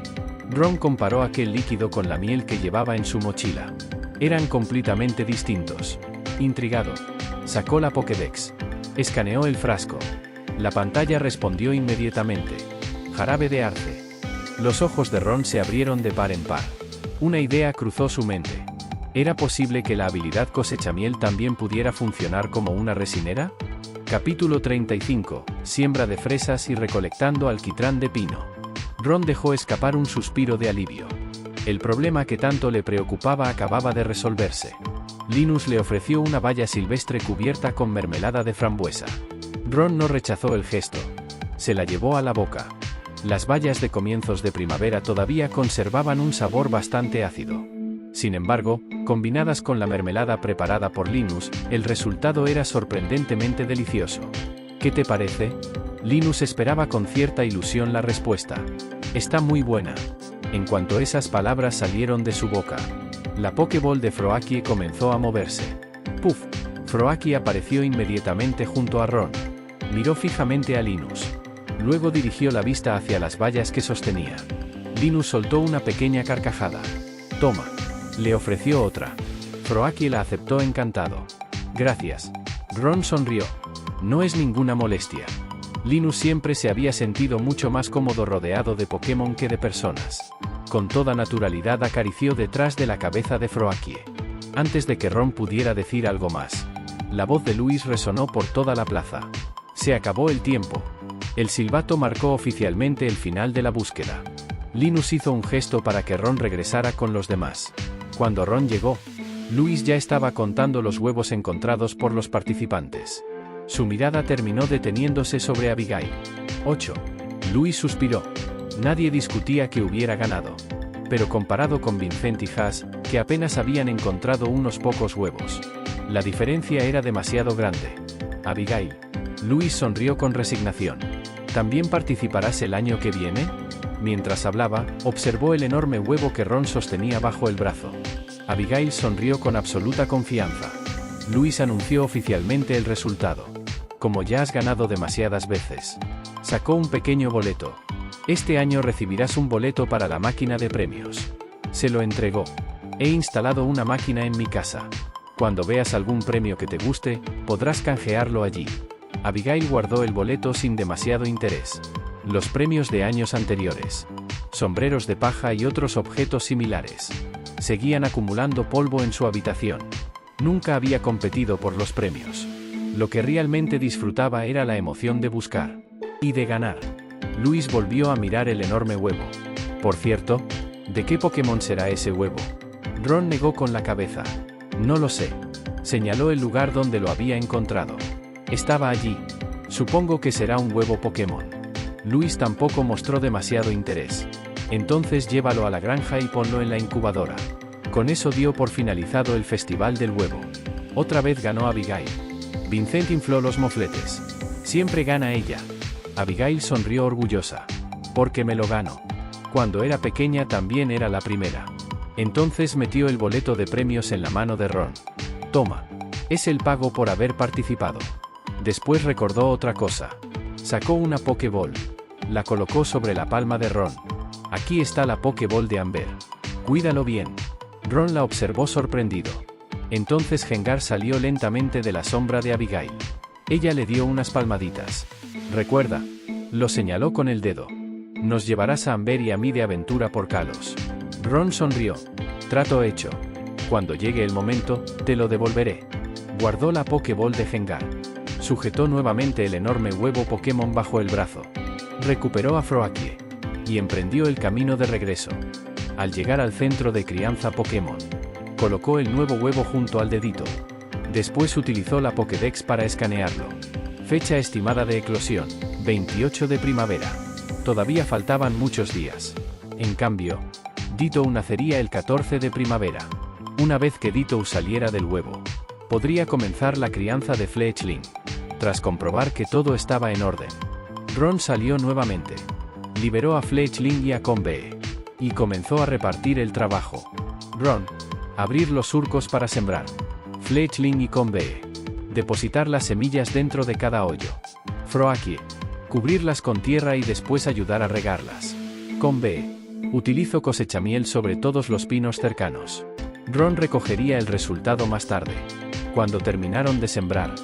Ron comparó aquel líquido con la miel que llevaba en su mochila. Eran completamente distintos. Intrigado, sacó la Pokédex. Escaneó el frasco. La pantalla respondió inmediatamente. Jarabe de arce. Los ojos de Ron se abrieron de par en par. Una idea cruzó su mente. ¿Era posible que la habilidad cosechamiel también pudiera funcionar como una resinera? Capítulo 35. Siembra de fresas y recolectando alquitrán de pino. Ron dejó escapar un suspiro de alivio. El problema que tanto le preocupaba acababa de resolverse. Linus le ofreció una baya silvestre cubierta con mermelada de frambuesa. Ron no rechazó el gesto. Se la llevó a la boca. Las bayas de comienzos de primavera todavía conservaban un sabor bastante ácido. Sin embargo, combinadas con la mermelada preparada por Linus, el resultado era sorprendentemente delicioso. ¿Qué te parece? Linus esperaba con cierta ilusión la respuesta. Está muy buena. En cuanto esas palabras salieron de su boca, la Pokéball de Froakie comenzó a moverse. ¡Puf! Froakie apareció inmediatamente junto a Ron. Miró fijamente a Linus. Luego dirigió la vista hacia las vallas que sostenía. Linus soltó una pequeña carcajada. «Toma», le ofreció otra. Froakie la aceptó encantado. «Gracias». Ron sonrió. «No es ninguna molestia». Linus siempre se había sentido mucho más cómodo rodeado de Pokémon que de personas. Con toda naturalidad acarició detrás de la cabeza de Froakie. Antes de que Ron pudiera decir algo más, la voz de Luis resonó por toda la plaza. Se acabó el tiempo. El silbato marcó oficialmente el final de la búsqueda. Linus hizo un gesto para que Ron regresara con los demás. Cuando Ron llegó, Luis ya estaba contando los huevos encontrados por los participantes. Su mirada terminó deteniéndose sobre Abigail. 8. Luis suspiró. Nadie discutía que hubiera ganado. Pero comparado con Vincent y Haas, que apenas habían encontrado unos pocos huevos, la diferencia era demasiado grande. Abigail. Luis sonrió con resignación. ¿También participarás el año que viene? Mientras hablaba, observó el enorme huevo que Ron sostenía bajo el brazo. Abigail sonrió con absoluta confianza. Luis anunció oficialmente el resultado. Como ya has ganado demasiadas veces. Sacó un pequeño boleto. Este año recibirás un boleto para la máquina de premios. Se lo entregó. He instalado una máquina en mi casa. Cuando veas algún premio que te guste, podrás canjearlo allí. Abigail guardó el boleto sin demasiado interés. Los premios de años anteriores. Sombreros de paja y otros objetos similares. Seguían acumulando polvo en su habitación. Nunca había competido por los premios. Lo que realmente disfrutaba era la emoción de buscar. Y de ganar. Luis volvió a mirar el enorme huevo. Por cierto, ¿de qué Pokémon será ese huevo? Ron negó con la cabeza. No lo sé. Señaló el lugar donde lo había encontrado. Estaba allí. Supongo que será un huevo Pokémon. Luis tampoco mostró demasiado interés. Entonces llévalo a la granja y ponlo en la incubadora. Con eso dio por finalizado el festival del huevo. Otra vez ganó Abigail. Vincent infló los mofletes. Siempre gana ella. Abigail sonrió orgullosa. Porque me lo gano. Cuando era pequeña también era la primera. Entonces metió el boleto de premios en la mano de Ron. Toma. Es el pago por haber participado. Después recordó otra cosa. Sacó una Pokéball. La colocó sobre la palma de Ron. Aquí está la Pokéball de Amber. Cuídalo bien. Ron la observó sorprendido. Entonces Gengar salió lentamente de la sombra de Abigail. Ella le dio unas palmaditas. Recuerda. Lo señaló con el dedo. Nos llevarás a Amber y a mí de aventura por Kalos. Ron sonrió. Trato hecho. Cuando llegue el momento, te lo devolveré. Guardó la Pokéball de Gengar. Sujetó nuevamente el enorme huevo Pokémon bajo el brazo. Recuperó a Froakie. Y emprendió el camino de regreso. Al llegar al centro de crianza Pokémon, colocó el nuevo huevo junto al dedito. Después utilizó la Pokédex para escanearlo. Fecha estimada de eclosión, 28 de primavera. Todavía faltaban muchos días. En cambio, Ditto nacería el 14 de primavera. Una vez que Ditto saliera del huevo, podría comenzar la crianza de Fletchling. Tras comprobar que todo estaba en orden, Ron salió nuevamente. Liberó a Fletchling y a Combee. y comenzó a repartir el trabajo. Ron: abrir los surcos para sembrar. Fletchling y Convee: depositar las semillas dentro de cada hoyo. Froakie: cubrirlas con tierra y después ayudar a regarlas. Convee: utilizo cosechamiel sobre todos los pinos cercanos. Ron recogería el resultado más tarde. Cuando terminaron de sembrar,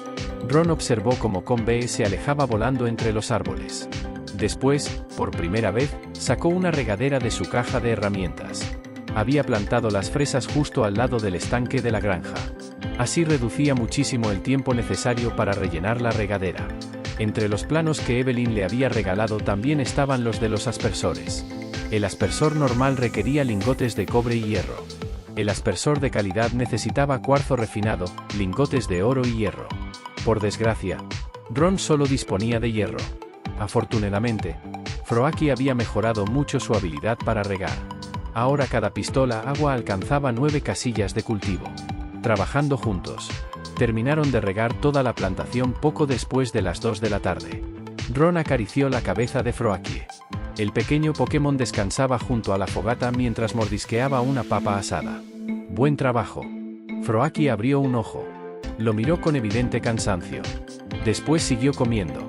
Ron observó cómo Convee se alejaba volando entre los árboles. Después, por primera vez, sacó una regadera de su caja de herramientas. Había plantado las fresas justo al lado del estanque de la granja. Así reducía muchísimo el tiempo necesario para rellenar la regadera. Entre los planos que Evelyn le había regalado también estaban los de los aspersores. El aspersor normal requería lingotes de cobre y hierro. El aspersor de calidad necesitaba cuarzo refinado, lingotes de oro y hierro. Por desgracia, Ron solo disponía de hierro. Afortunadamente, Froakie había mejorado mucho su habilidad para regar. Ahora cada pistola agua alcanzaba 9 casillas de cultivo. Trabajando juntos, terminaron de regar toda la plantación poco después de las 2 de la tarde. Ron acarició la cabeza de Froakie. El pequeño Pokémon descansaba junto a la fogata mientras mordisqueaba una papa asada. Buen trabajo. Froakie abrió un ojo. Lo miró con evidente cansancio. Después siguió comiendo.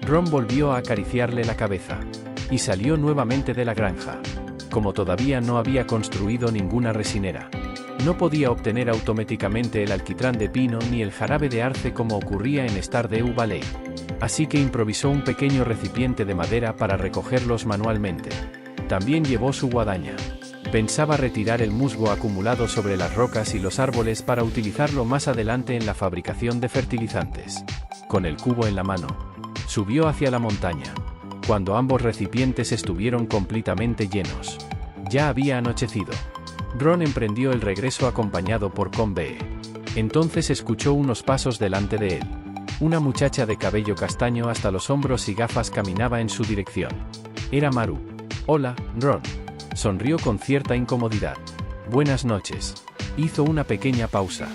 Ron volvió a acariciarle la cabeza. Y salió nuevamente de la granja. Como todavía no había construido ninguna resinera, no podía obtener automáticamente el alquitrán de pino ni el jarabe de arce como ocurría en Stardew Valley. Así que improvisó un pequeño recipiente de madera para recogerlos manualmente. También llevó su guadaña. Pensaba retirar el musgo acumulado sobre las rocas y los árboles para utilizarlo más adelante en la fabricación de fertilizantes. Con el cubo en la mano, subió hacia la montaña. Cuando ambos recipientes estuvieron completamente llenos, ya había anochecido. Ron emprendió el regreso acompañado por Convee. Entonces escuchó unos pasos delante de él. Una muchacha de cabello castaño hasta los hombros y gafas caminaba en su dirección. Era Maru. Hola, Ron. Sonrió con cierta incomodidad. Buenas noches. Hizo una pequeña pausa.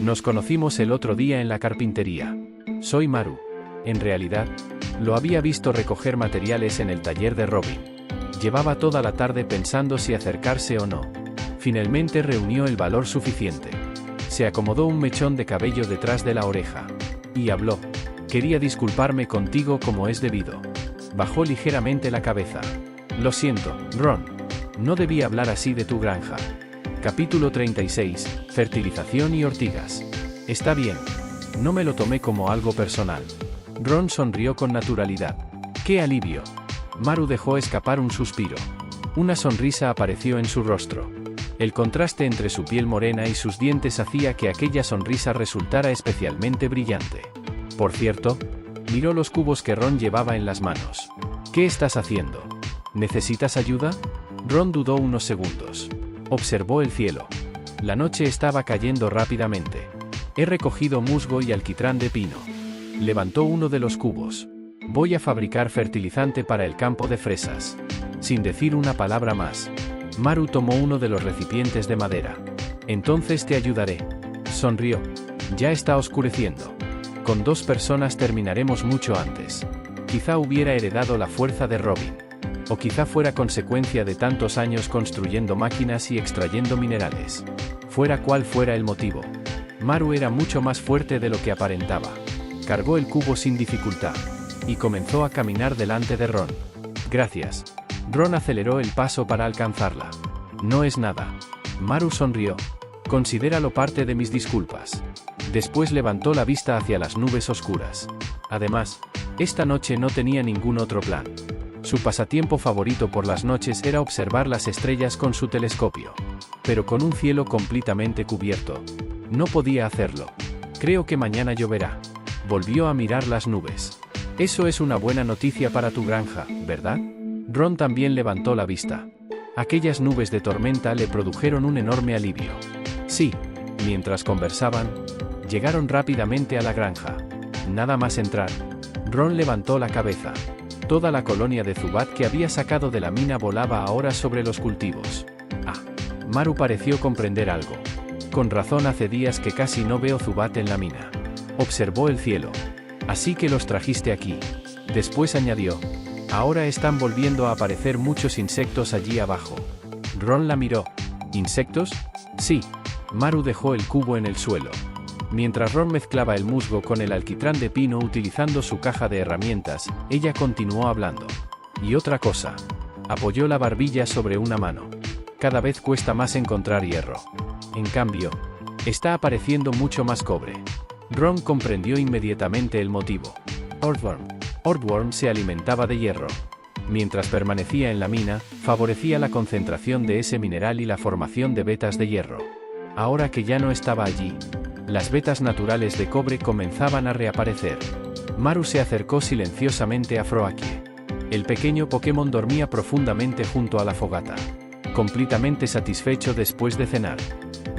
Nos conocimos el otro día en la carpintería. Soy Maru. En realidad, lo había visto recoger materiales en el taller de Robin. Llevaba toda la tarde pensando si acercarse o no. Finalmente reunió el valor suficiente. Se acomodó un mechón de cabello detrás de la oreja. Y habló. Quería disculparme contigo como es debido. Bajó ligeramente la cabeza. Lo siento, Ron. No debía hablar así de tu granja. Capítulo 36. Fertilización y ortigas. Está bien. No me lo tomé como algo personal. Ron sonrió con naturalidad. ¡Qué alivio! Maru dejó escapar un suspiro. Una sonrisa apareció en su rostro. El contraste entre su piel morena y sus dientes hacía que aquella sonrisa resultara especialmente brillante. Por cierto, miró los cubos que Ron llevaba en las manos. ¿Qué estás haciendo? ¿Necesitas ayuda? Ron dudó unos segundos. Observó el cielo. La noche estaba cayendo rápidamente. He recogido musgo y alquitrán de pino. Levantó uno de los cubos. Voy a fabricar fertilizante para el campo de fresas. Sin decir una palabra más, Maru tomó uno de los recipientes de madera. Entonces te ayudaré. Sonrió. Ya está oscureciendo. Con 2 personas terminaremos mucho antes. Quizá hubiera heredado la fuerza de Robin. O quizá fuera consecuencia de tantos años construyendo máquinas y extrayendo minerales. Fuera cual fuera el motivo, Maru era mucho más fuerte de lo que aparentaba. Cargó el cubo sin dificultad. Y comenzó a caminar delante de Ron. Gracias. Ron aceleró el paso para alcanzarla. No es nada. Maru sonrió. Considéralo parte de mis disculpas. Después levantó la vista hacia las nubes oscuras. Además, esta noche no tenía ningún otro plan. Su pasatiempo favorito por las noches era observar las estrellas con su telescopio. Pero con un cielo completamente cubierto, no podía hacerlo. Creo que mañana lloverá. Volvió a mirar las nubes. Eso es una buena noticia para tu granja, ¿verdad? Ron también levantó la vista. Aquellas nubes de tormenta le produjeron un enorme alivio. Sí, mientras conversaban, llegaron rápidamente a la granja. Nada más entrar, Ron levantó la cabeza. Toda la colonia de Zubat que había sacado de la mina volaba ahora sobre los cultivos. Ah, Maru pareció comprender algo. Con razón hace días que casi no veo Zubat en la mina. Observó el cielo. Así que los trajiste aquí. Después añadió. Ahora están volviendo a aparecer muchos insectos allí abajo. Ron la miró. ¿Insectos? Sí. Maru dejó el cubo en el suelo. Mientras Ron mezclaba el musgo con el alquitrán de pino utilizando su caja de herramientas, ella continuó hablando. Y otra cosa. Apoyó la barbilla sobre una mano. Cada vez cuesta más encontrar hierro. En cambio, está apareciendo mucho más cobre. Ron comprendió inmediatamente el motivo. Ortworm se alimentaba de hierro. Mientras permanecía en la mina, favorecía la concentración de ese mineral y la formación de vetas de hierro. Ahora que ya no estaba allí, las vetas naturales de cobre comenzaban a reaparecer. Maru se acercó silenciosamente a Froakie. El pequeño Pokémon dormía profundamente junto a la fogata. Completamente satisfecho después de cenar,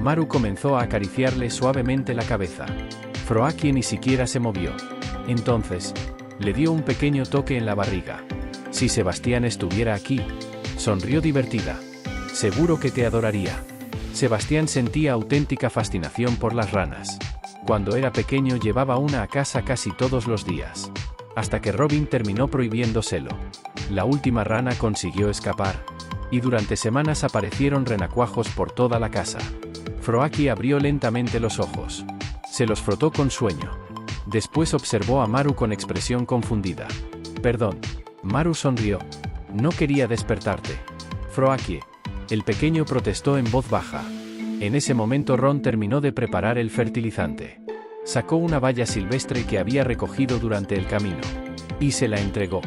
Maru comenzó a acariciarle suavemente la cabeza. Froakie ni siquiera se movió. Entonces, le dio un pequeño toque en la barriga. Si Sebastián estuviera aquí, sonrió divertida. Seguro que te adoraría. Sebastián sentía auténtica fascinación por las ranas. Cuando era pequeño llevaba una a casa casi todos los días. Hasta que Robin terminó prohibiéndoselo. La última rana consiguió escapar. Y durante semanas aparecieron renacuajos por toda la casa. Froakie abrió lentamente los ojos. Se los frotó con sueño. Después observó a Maru con expresión confundida. Perdón. Maru sonrió. No quería despertarte. Froakie. El pequeño protestó en voz baja. En ese momento Ron terminó de preparar el fertilizante. Sacó una baya silvestre que había recogido durante el camino. Y se la entregó.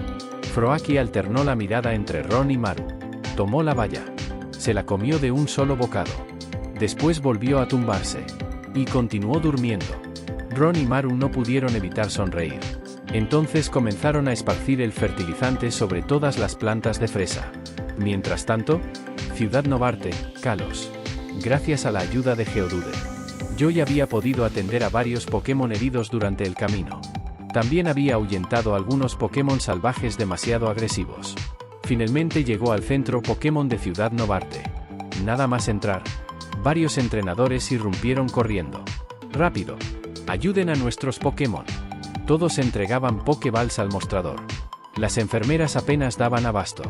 Froakie alternó la mirada entre Ron y Maru. Tomó la baya. Se la comió de un solo bocado. Después volvió a tumbarse. Y continuó durmiendo. Ron y Maru no pudieron evitar sonreír. Entonces comenzaron a esparcir el fertilizante sobre todas las plantas de fresa. Mientras tanto, Ciudad Novarte, Kalos. Gracias a la ayuda de Geodude, Joy había podido atender a varios Pokémon heridos durante el camino. También había ahuyentado algunos Pokémon salvajes demasiado agresivos. Finalmente llegó al centro Pokémon de Ciudad Novarte. Nada más entrar, varios entrenadores irrumpieron corriendo. ¡Rápido! ¡Ayuden a nuestros Pokémon! Todos entregaban Pokéballs al mostrador. Las enfermeras apenas daban abasto.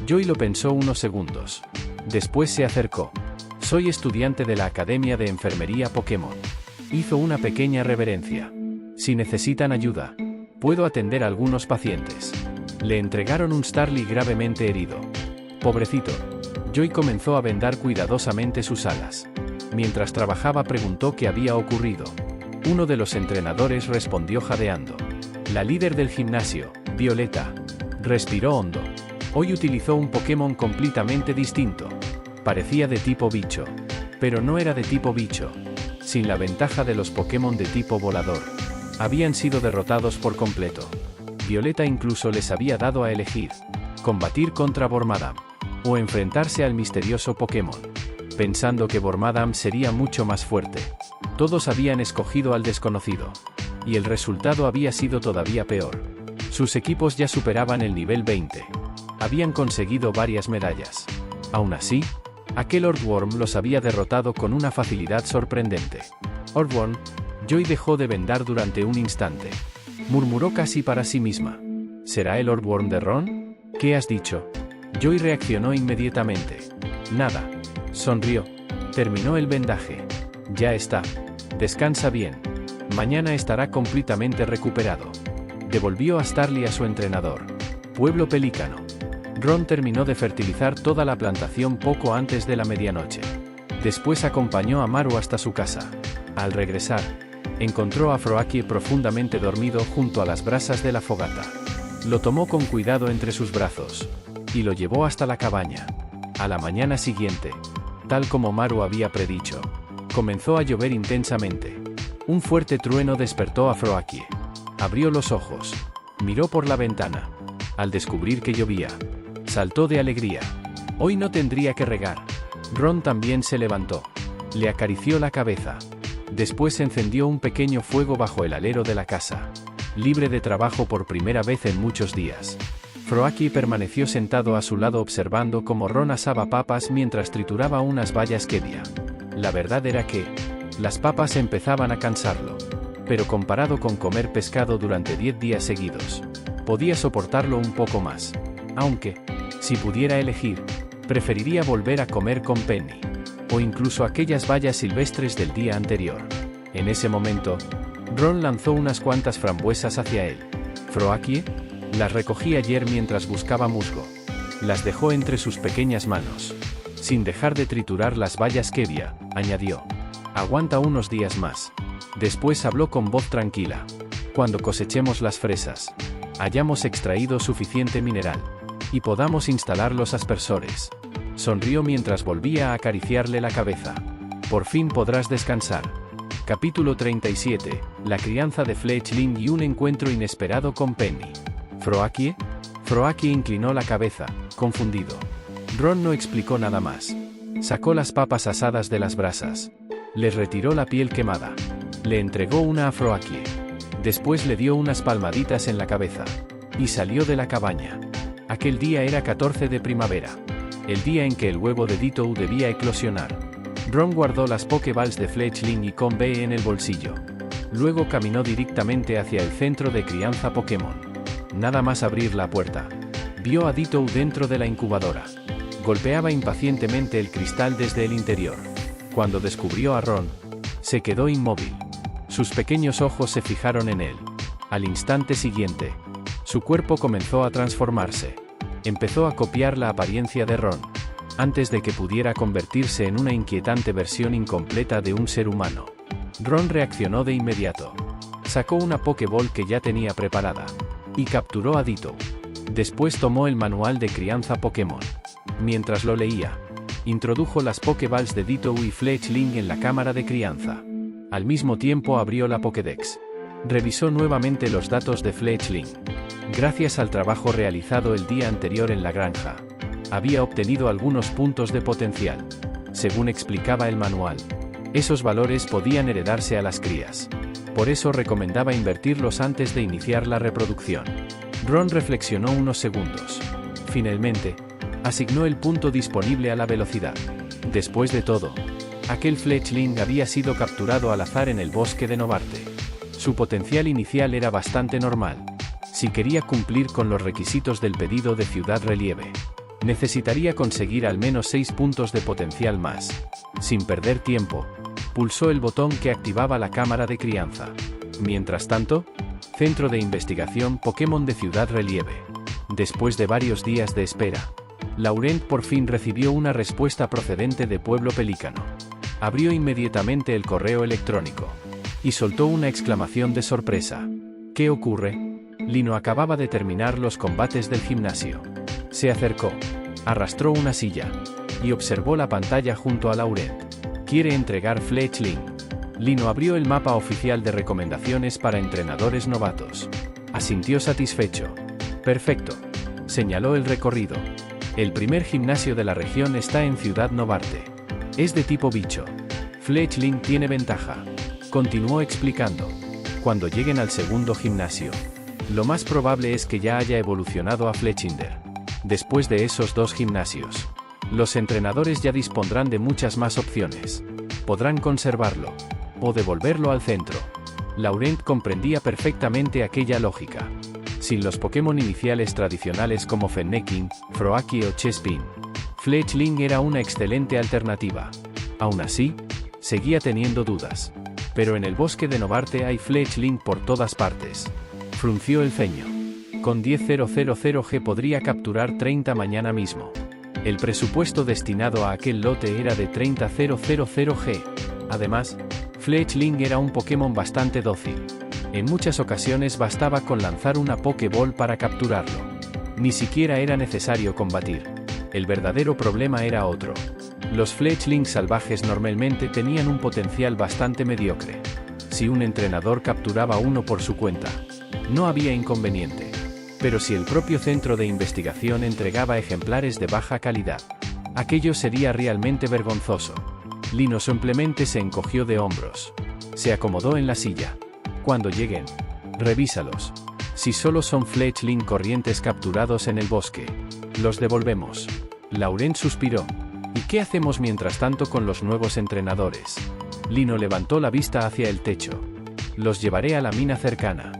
Joy lo pensó unos segundos. Después se acercó. Soy estudiante de la Academia de Enfermería Pokémon. Hizo una pequeña reverencia. Si necesitan ayuda, puedo atender a algunos pacientes. Le entregaron un Starly gravemente herido. Pobrecito. Joy comenzó a vendar cuidadosamente sus alas. Mientras trabajaba preguntó qué había ocurrido. Uno de los entrenadores respondió jadeando. La líder del gimnasio, Violeta, respiró hondo. Hoy utilizó un Pokémon completamente distinto. Parecía de tipo bicho. Pero no era de tipo bicho. Sin la ventaja de los Pokémon de tipo volador. Habían sido derrotados por completo. Violeta incluso les había dado a elegir. Combatir contra Wormadam. O enfrentarse al misterioso Pokémon. Pensando que Wormadam sería mucho más fuerte. Todos habían escogido al desconocido. Y el resultado había sido todavía peor. Sus equipos ya superaban el nivel 20. Habían conseguido varias medallas. Aún así, aquel Ortworm los había derrotado con una facilidad sorprendente. Ortworm, Joy dejó de vendar durante un instante. Murmuró casi para sí misma. ¿Será el Ortworm de Ron? ¿Qué has dicho? Joy reaccionó inmediatamente. Nada. Sonrió. Terminó el vendaje. Ya está. Descansa bien. Mañana estará completamente recuperado. Devolvió a Starly a su entrenador. Pueblo Pelícano. Ron terminó de fertilizar toda la plantación poco antes de la medianoche. Después acompañó a Maru hasta su casa. Al regresar, encontró a Froakie profundamente dormido junto a las brasas de la fogata. Lo tomó con cuidado entre sus brazos. Y lo llevó hasta la cabaña. A la mañana siguiente, tal como Maru había predicho, comenzó a llover intensamente. Un fuerte trueno despertó a Froakie. Abrió los ojos. Miró por la ventana. Al descubrir que llovía, saltó de alegría. Hoy no tendría que regar. Ron también se levantó. Le acarició la cabeza. Después encendió un pequeño fuego bajo el alero de la casa. Libre de trabajo por primera vez en muchos días. Froakie permaneció sentado a su lado observando cómo Ron asaba papas mientras trituraba unas bayas Kedia. La verdad era que las papas empezaban a cansarlo. Pero comparado con comer pescado durante 10 días seguidos, podía soportarlo un poco más. Aunque, si pudiera elegir, Preferiría volver a comer con Penny. O incluso aquellas bayas silvestres del día anterior. En ese momento, Ron lanzó unas cuantas frambuesas hacia él. ¿Froakie? Las recogí ayer mientras buscaba musgo. Las dejó entre sus pequeñas manos. Sin dejar de triturar las bayas Kevia, añadió. Aguanta unos días más. Después habló con voz tranquila. Cuando cosechemos las fresas, hayamos extraído suficiente mineral y podamos instalar los aspersores. Sonrió mientras volvía a acariciarle la cabeza. Por fin podrás descansar. Capítulo 37. La crianza de Fletchling y un encuentro inesperado con Penny. ¿Froakie? Froakie inclinó la cabeza, confundido. Ron no explicó nada más. Sacó las papas asadas de las brasas. Les retiró la piel quemada. Le entregó una a Froakie. Después le dio unas palmaditas en la cabeza. Y salió de la cabaña. Aquel día era 14 de primavera. El día en que el huevo de Ditto debía eclosionar. Ron guardó las Pokéballs de Fletchling y Combe en el bolsillo. Luego caminó directamente hacia el centro de crianza Pokémon. Nada más abrir la puerta, vio a Ditto dentro de la incubadora. Golpeaba impacientemente el cristal desde el interior. Cuando descubrió a Ron, se quedó inmóvil. Sus pequeños ojos se fijaron en él. Al instante siguiente, su cuerpo comenzó a transformarse. Empezó a copiar la apariencia de Ron, antes de que pudiera convertirse en una inquietante versión incompleta de un ser humano. Ron reaccionó de inmediato. Sacó una Pokéball que ya tenía preparada y capturó a Ditto. Después tomó el manual de crianza Pokémon. Mientras lo leía, introdujo las Pokéballs de Ditto y Fletchling en la cámara de crianza. Al mismo tiempo abrió la Pokédex. Revisó nuevamente los datos de Fletchling. Gracias al trabajo realizado el día anterior en la granja, había obtenido algunos puntos de potencial. Según explicaba el manual, esos valores podían heredarse a las crías. Por eso recomendaba invertirlos antes de iniciar la reproducción. Ron reflexionó unos segundos. Finalmente, asignó el punto disponible a la velocidad. Después de todo, aquel Fletchling había sido capturado al azar en el bosque de Novarte. Su potencial inicial era bastante normal. Si quería cumplir con los requisitos del pedido de Ciudad Relieve, necesitaría conseguir al menos 6 puntos de potencial más. Sin perder tiempo, pulsó el botón que activaba la cámara de crianza. Mientras tanto, Centro de Investigación Pokémon de Ciudad Relieve. Después de varios días de espera, Laurent por fin recibió una respuesta procedente de Pueblo Pelícano. Abrió inmediatamente el correo electrónico y soltó una exclamación de sorpresa. ¿Qué ocurre? Lino acababa de terminar los combates del gimnasio. Se acercó, arrastró una silla y observó la pantalla junto a Laurent. Quiere entregar Fletchling. Lino abrió el mapa oficial de recomendaciones para entrenadores novatos. Asintió satisfecho. Perfecto. Señaló el recorrido. El primer gimnasio de la región está en Ciudad Novarte. Es de tipo bicho. Fletchling tiene ventaja. Continuó explicando. Cuando lleguen al segundo gimnasio, lo más probable es que ya haya evolucionado a Fletchinder. Después de esos 2 gimnasios, los entrenadores ya dispondrán de muchas más opciones. Podrán conservarlo o devolverlo al centro. Laurent comprendía perfectamente aquella lógica. Sin los Pokémon iniciales tradicionales como Fennekin, Froakie o Chespin, Fletchling era una excelente alternativa. Aún así, seguía teniendo dudas. Pero en el bosque de Novarte hay Fletchling por todas partes. Frunció el ceño. Con 10.000G podría capturar 30 mañana mismo. El presupuesto destinado a aquel lote era de 30.000G. Además, Fletchling era un Pokémon bastante dócil. En muchas ocasiones bastaba con lanzar una Pokéball para capturarlo. Ni siquiera era necesario combatir. El verdadero problema era otro. Los Fletchlings salvajes normalmente tenían un potencial bastante mediocre. Si un entrenador capturaba uno por su cuenta, no había inconveniente. Pero si el propio centro de investigación entregaba ejemplares de baja calidad, aquello sería realmente vergonzoso. Lino simplemente se encogió de hombros. Se acomodó en la silla. Cuando lleguen, revísalos. Si solo son Fletchling corrientes capturados en el bosque, los devolvemos. Laurent suspiró. ¿Y qué hacemos mientras tanto con los nuevos entrenadores? Lino levantó la vista hacia el techo. Los llevaré a la mina cercana.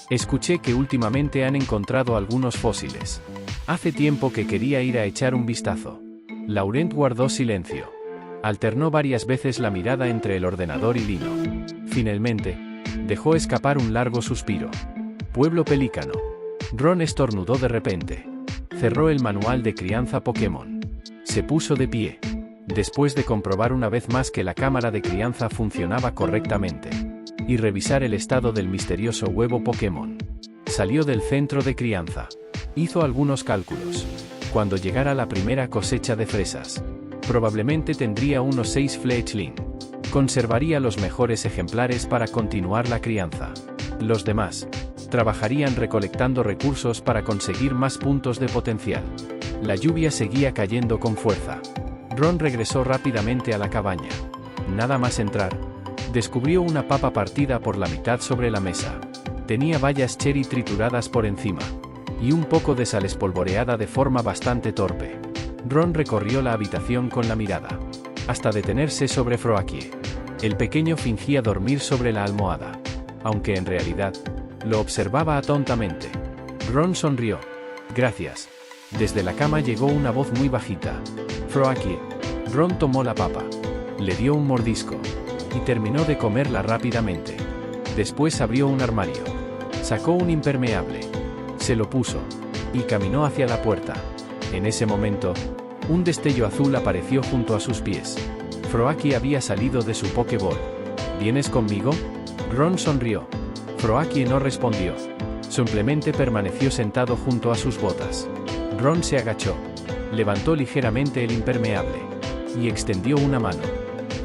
Escuché que últimamente han encontrado algunos fósiles. Hace tiempo que quería ir a echar un vistazo. Laurent guardó silencio. Alternó varias veces la mirada entre el ordenador y Lino. Finalmente, dejó escapar un largo suspiro. Pueblo Pelícano. Ron estornudó de repente. Cerró el manual de crianza Pokémon. Se puso de pie. Después de comprobar una vez más que la cámara de crianza funcionaba correctamente. Y revisar el estado del misterioso huevo Pokémon. Salió del centro de crianza. Hizo algunos cálculos. Cuando llegara la primera cosecha de fresas, probablemente tendría unos 6 fledgling. Conservaría los mejores ejemplares para continuar la crianza. Los demás trabajarían recolectando recursos para conseguir más puntos de potencial. La lluvia seguía cayendo con fuerza. Ron regresó rápidamente a la cabaña. Nada más entrar, descubrió una papa partida por la mitad sobre la mesa. Tenía bayas cherry trituradas por encima. Y un poco de sal espolvoreada de forma bastante torpe. Ron recorrió la habitación con la mirada, hasta detenerse sobre Froakie. El pequeño fingía dormir sobre la almohada, aunque en realidad, lo observaba atontamente. Ron sonrió. Gracias. Desde la cama llegó una voz muy bajita. Froakie. Ron tomó la papa. Le dio un mordisco. Y terminó de comerla rápidamente. Después abrió un armario. Sacó un impermeable. Se lo puso. Y caminó hacia la puerta. En ese momento, un destello azul apareció junto a sus pies. Froakie había salido de su Pokéball. ¿Vienes conmigo? Ron sonrió. Froakie no respondió. Simplemente permaneció sentado junto a sus botas. Ron se agachó. Levantó ligeramente el impermeable. Y extendió una mano.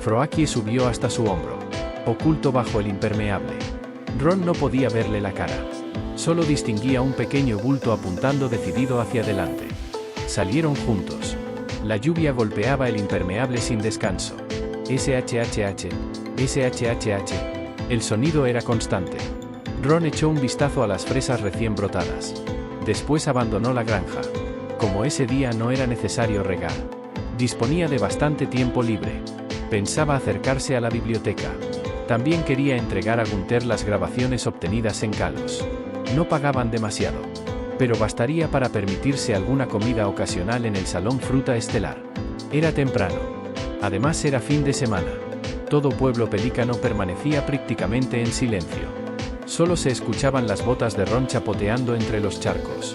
Froakie subió hasta su hombro, oculto bajo el impermeable. Ron no podía verle la cara. Solo distinguía un pequeño bulto apuntando decidido hacia adelante. Salieron juntos. La lluvia golpeaba el impermeable sin descanso. SHHH, SHHH. El sonido era constante. Ron echó un vistazo a las fresas recién brotadas. Después abandonó la granja. Como ese día no era necesario regar, disponía de bastante tiempo libre. Pensaba acercarse a la biblioteca. También quería entregar a Gunther las grabaciones obtenidas en Kalos. No pagaban demasiado, pero bastaría para permitirse alguna comida ocasional en el Salón Fruta Estelar. Era temprano. Además era fin de semana. Todo Pueblo Pelícano permanecía prácticamente en silencio. Solo se escuchaban las botas de Ron chapoteando entre los charcos.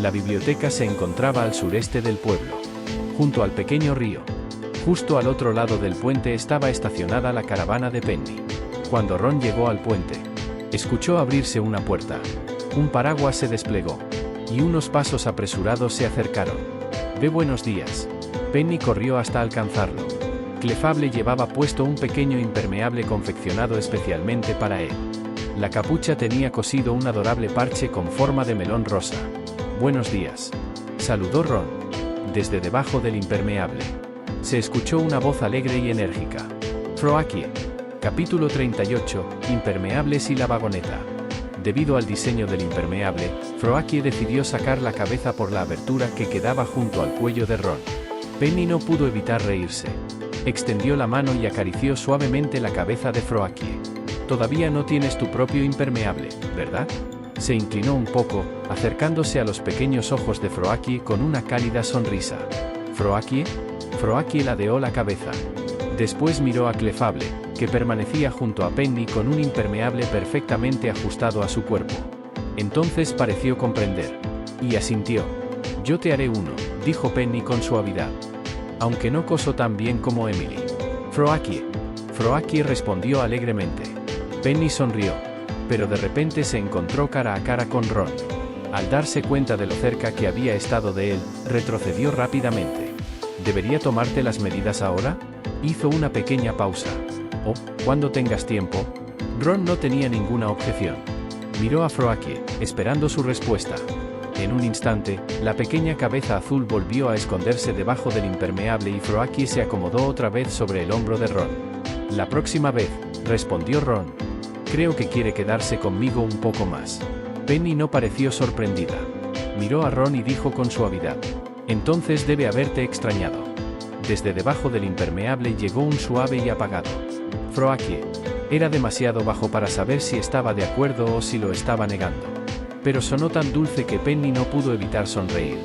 La biblioteca se encontraba al sureste del pueblo, junto al pequeño río. Justo al otro lado del puente estaba estacionada la caravana de Penny. Cuando Ron llegó al puente, escuchó abrirse una puerta. Un paraguas se desplegó, y unos pasos apresurados se acercaron. Buenos días. Penny corrió hasta alcanzarlo. Clefable llevaba puesto un pequeño impermeable confeccionado especialmente para él. La capucha tenía cosido un adorable parche con forma de melón rosa. Buenos días. Saludó Ron. Desde debajo del impermeable se escuchó una voz alegre y enérgica. Froakie. Capítulo 38, Impermeables y la vagoneta. Debido al diseño del impermeable, Froakie decidió sacar la cabeza por la abertura que quedaba junto al cuello de Ron. Penny no pudo evitar reírse. Extendió la mano y acarició suavemente la cabeza de Froakie. Todavía no tienes tu propio impermeable, ¿verdad? Se inclinó un poco, acercándose a los pequeños ojos de Froakie con una cálida sonrisa. ¿Froakie? Froakie ladeó la cabeza. Después miró a Clefable, que permanecía junto a Penny con un impermeable perfectamente ajustado a su cuerpo. Entonces pareció comprender. Y asintió. Yo te haré uno, dijo Penny con suavidad. Aunque no coso tan bien como Emily. Froakie. Froakie respondió alegremente. Penny sonrió. Pero de repente se encontró cara a cara con Ron. Al darse cuenta de lo cerca que había estado de él, retrocedió rápidamente. ¿Debería tomarte las medidas ahora? Hizo una pequeña pausa. Oh, cuando tengas tiempo. Ron no tenía ninguna objeción. Miró a Froakie, esperando su respuesta. En un instante, la pequeña cabeza azul volvió a esconderse debajo del impermeable y Froakie se acomodó otra vez sobre el hombro de Ron. La próxima vez, respondió Ron. Creo que quiere quedarse conmigo un poco más. Penny no pareció sorprendida. Miró a Ron y dijo con suavidad. Entonces debe haberte extrañado. Desde debajo del impermeable llegó un suave y apagado. Froakie. Era demasiado bajo para saber si estaba de acuerdo o si lo estaba negando. Pero sonó tan dulce que Penny no pudo evitar sonreír.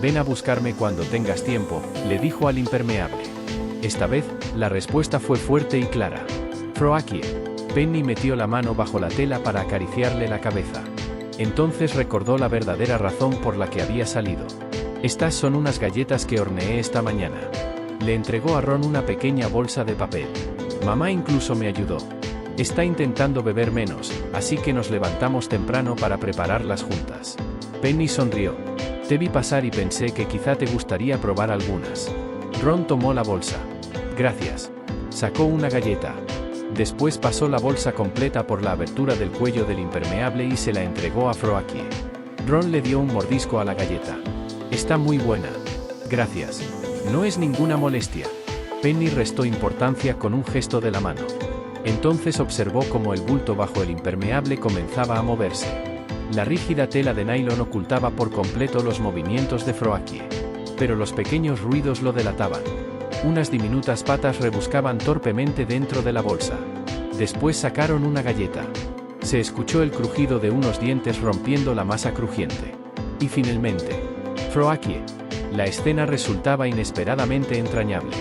Ven a buscarme cuando tengas tiempo, le dijo al impermeable. Esta vez, la respuesta fue fuerte y clara. Froakie. Penny metió la mano bajo la tela para acariciarle la cabeza. Entonces recordó la verdadera razón por la que había salido. Estas son unas galletas que horneé esta mañana. Le entregó a Ron una pequeña bolsa de papel. Mamá incluso me ayudó. Está intentando beber menos, así que nos levantamos temprano para prepararlas juntas. Penny sonrió. Te vi pasar y pensé que quizá te gustaría probar algunas. Ron tomó la bolsa. Gracias. Sacó una galleta. Después pasó la bolsa completa por la abertura del cuello del impermeable y se la entregó a Froakie. Ron le dio un mordisco a la galleta. Está muy buena. Gracias. No es ninguna molestia. Penny restó importancia con un gesto de la mano. Entonces observó cómo el bulto bajo el impermeable comenzaba a moverse. La rígida tela de nylon ocultaba por completo los movimientos de Froakie. Pero los pequeños ruidos lo delataban. Unas diminutas patas rebuscaban torpemente dentro de la bolsa. Después sacaron una galleta. Se escuchó el crujido de unos dientes rompiendo la masa crujiente. Y finalmente, Froakie. La escena resultaba inesperadamente entrañable.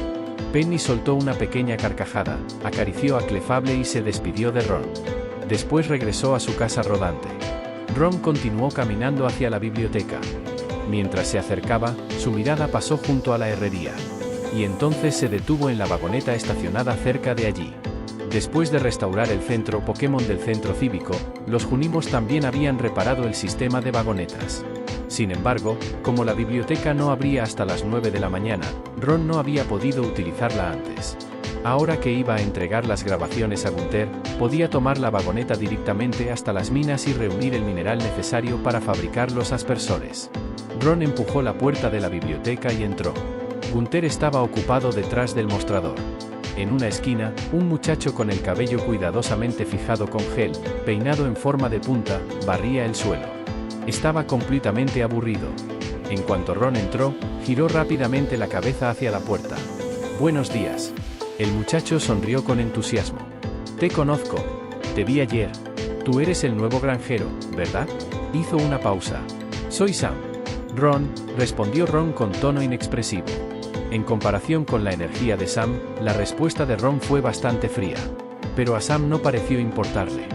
Penny soltó una pequeña carcajada, acarició a Clefable y se despidió de Ron. Después regresó a su casa rodante. Ron continuó caminando hacia la biblioteca. Mientras se acercaba, su mirada pasó junto a la herrería. Y entonces se detuvo en la vagoneta estacionada cerca de allí. Después de restaurar el centro Pokémon del centro cívico, los Junimos también habían reparado el sistema de vagonetas. Sin embargo, como la biblioteca no abría hasta las 9 de la mañana, Ron no había podido utilizarla antes. Ahora que iba a entregar las grabaciones a Gunther, podía tomar la vagoneta directamente hasta las minas y reunir el mineral necesario para fabricar los aspersores. Ron empujó la puerta de la biblioteca y entró. Gunther estaba ocupado detrás del mostrador. En una esquina, un muchacho con el cabello cuidadosamente fijado con gel, peinado en forma de punta, barría el suelo. Estaba completamente aburrido. En cuanto Ron entró, giró rápidamente la cabeza hacia la puerta. «Buenos días». El muchacho sonrió con entusiasmo. «Te conozco. Te vi ayer. Tú eres el nuevo granjero, ¿verdad?». Hizo una pausa. «Soy Sam». «Ron», respondió Ron con tono inexpresivo. En comparación con la energía de Sam, la respuesta de Ron fue bastante fría. Pero a Sam no pareció importarle.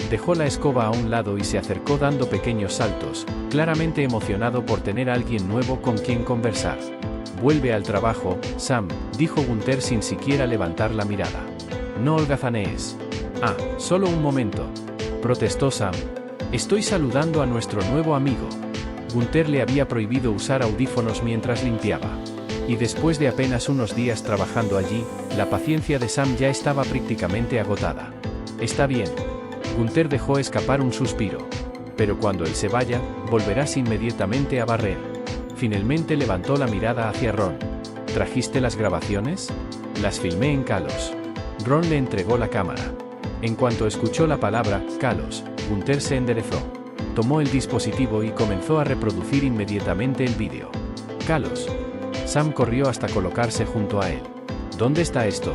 Dejó la escoba a un lado y se acercó dando pequeños saltos, claramente emocionado por tener a alguien nuevo con quien conversar. «Vuelve al trabajo, Sam», dijo Gunther sin siquiera levantar la mirada. «No holgazanees». «Ah, solo un momento», protestó Sam. «Estoy saludando a nuestro nuevo amigo». Gunther le había prohibido usar audífonos mientras limpiaba. Y después de apenas unos días trabajando allí, la paciencia de Sam ya estaba prácticamente agotada. «Está bien». Gunther dejó escapar un suspiro. «Pero cuando él se vaya, volverás inmediatamente a barrer». Finalmente levantó la mirada hacia Ron. «¿Trajiste las grabaciones?». «Las filmé en Kalos». Ron le entregó la cámara. En cuanto escuchó la palabra «Kalos», Gunther se enderezó. Tomó el dispositivo y comenzó a reproducir inmediatamente el vídeo. «Kalos». Sam corrió hasta colocarse junto a él. «¿Dónde está esto?».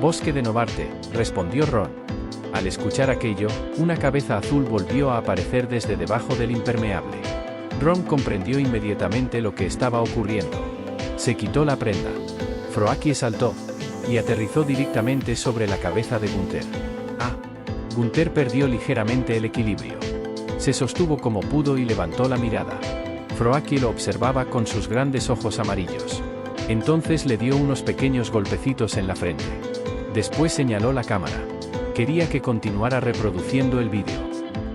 «Bosque de Novarte», respondió Ron. Al escuchar aquello, una cabeza azul volvió a aparecer desde debajo del impermeable. Ron comprendió inmediatamente lo que estaba ocurriendo. Se quitó la prenda. Froakie saltó y aterrizó directamente sobre la cabeza de Gunther. «Ah». Gunther perdió ligeramente el equilibrio. Se sostuvo como pudo y levantó la mirada. Froakie lo observaba con sus grandes ojos amarillos. Entonces le dio unos pequeños golpecitos en la frente. Después señaló la cámara. Quería que continuara reproduciendo el vídeo.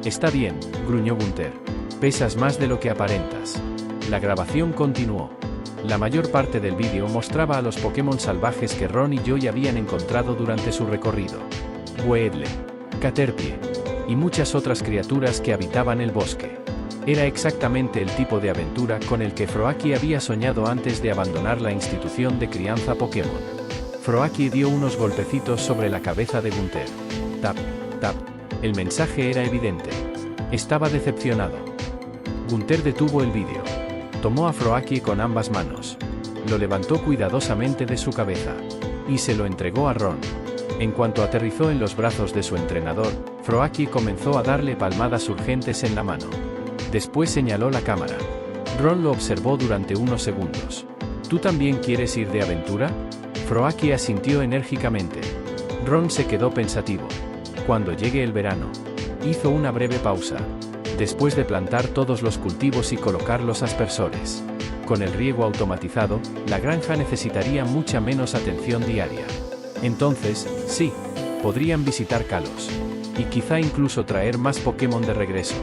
«Está bien», gruñó Gunther. «Pesas más de lo que aparentas». La grabación continuó. La mayor parte del vídeo mostraba a los Pokémon salvajes que Ron y Joy habían encontrado durante su recorrido. Weedle, Caterpie y muchas otras criaturas que habitaban el bosque. Era exactamente el tipo de aventura con el que Froakie había soñado antes de abandonar la institución de crianza Pokémon. Froakie dio unos golpecitos sobre la cabeza de Gunther. Tap, tap. El mensaje era evidente. Estaba decepcionado. Gunther detuvo el vídeo. Tomó a Froakie con ambas manos. Lo levantó cuidadosamente de su cabeza. Y se lo entregó a Ron. En cuanto aterrizó en los brazos de su entrenador, Froakie comenzó a darle palmadas urgentes en la mano. Después señaló la cámara. Ron lo observó durante unos segundos. ¿Tú también quieres ir de aventura? Froakie asintió enérgicamente. Ron se quedó pensativo. Cuando llegue el verano. Hizo una breve pausa. Después de plantar todos los cultivos y colocar los aspersores. Con el riego automatizado, la granja necesitaría mucha menos atención diaria. Entonces, sí, podrían visitar Kalos. Y quizá incluso traer más Pokémon de regreso.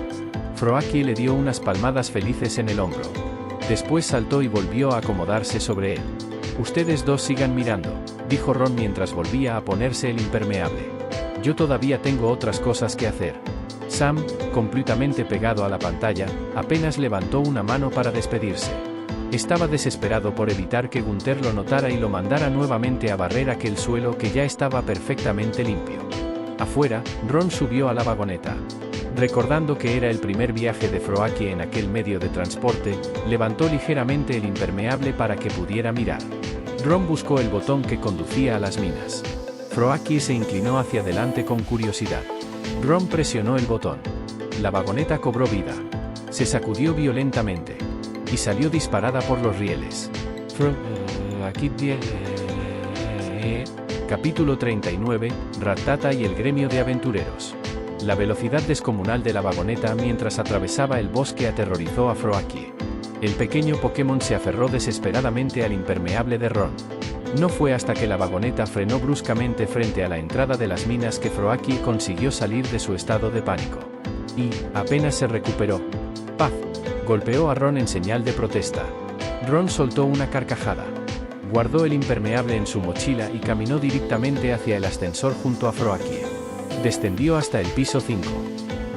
Froakie le dio unas palmadas felices en el hombro. Después saltó y volvió a acomodarse sobre él. Ustedes dos sigan mirando, dijo Ron mientras volvía a ponerse el impermeable. Yo todavía tengo otras cosas que hacer. Sam, completamente pegado a la pantalla, apenas levantó una mano para despedirse. Estaba desesperado por evitar que Gunther lo notara y lo mandara nuevamente a barrer aquel suelo que ya estaba perfectamente limpio. Afuera, Ron subió a la vagoneta. Recordando que era el primer viaje de Froakie en aquel medio de transporte, levantó ligeramente el impermeable para que pudiera mirar. Ron buscó el botón que conducía a las minas. Froakie se inclinó hacia adelante con curiosidad. Ron presionó el botón. La vagoneta cobró vida. Se sacudió violentamente. Y salió disparada por los rieles. Capítulo 39, Rattata y el gremio de aventureros. La velocidad descomunal de la vagoneta mientras atravesaba el bosque aterrorizó a Froakie. El pequeño Pokémon se aferró desesperadamente al impermeable de Ron. No fue hasta que la vagoneta frenó bruscamente frente a la entrada de las minas que Froakie consiguió salir de su estado de pánico. Y, apenas se recuperó. ¡Paf! Golpeó a Ron en señal de protesta. Ron soltó una carcajada. Guardó el impermeable en su mochila y caminó directamente hacia el ascensor junto a Froakie. Descendió hasta el piso 5.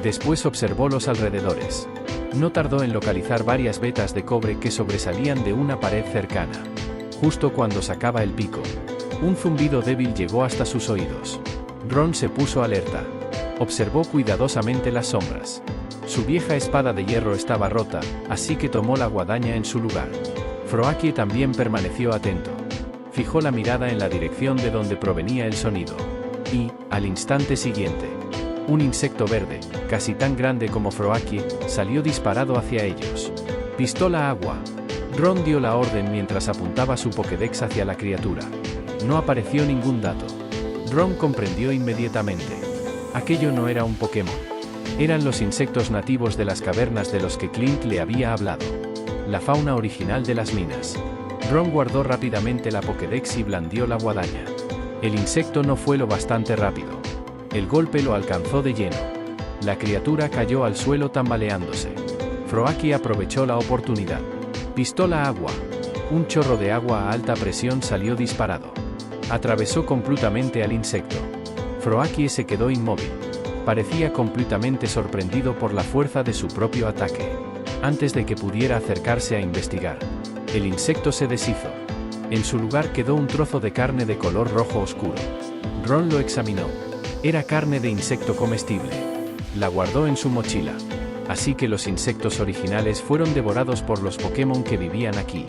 Después observó los alrededores. No tardó en localizar varias vetas de cobre que sobresalían de una pared cercana. Justo cuando sacaba el pico, un zumbido débil llegó hasta sus oídos. Ron se puso alerta. Observó cuidadosamente las sombras. Su vieja espada de hierro estaba rota, así que tomó la guadaña en su lugar. Froakie también permaneció atento. Fijó la mirada en la dirección de donde provenía el sonido. Y, al instante siguiente, un insecto verde, casi tan grande como Froakie, salió disparado hacia ellos. Pistola agua. Ron dio la orden mientras apuntaba su Pokédex hacia la criatura. No apareció ningún dato. Ron comprendió inmediatamente. Aquello no era un Pokémon. Eran los insectos nativos de las cavernas de los que Clint le había hablado. La fauna original de las minas. Ron guardó rápidamente la Pokédex y blandió la guadaña. El insecto no fue lo bastante rápido. El golpe lo alcanzó de lleno. La criatura cayó al suelo tambaleándose. Froakie aprovechó la oportunidad. Pistola agua. Un chorro de agua a alta presión salió disparado. Atravesó completamente al insecto. Froakie se quedó inmóvil. Parecía completamente sorprendido por la fuerza de su propio ataque. Antes de que pudiera acercarse a investigar, el insecto se deshizo. En su lugar quedó un trozo de carne de color rojo oscuro. Ron lo examinó. Era carne de insecto comestible. La guardó en su mochila. Así que los insectos originales fueron devorados por los Pokémon que vivían aquí.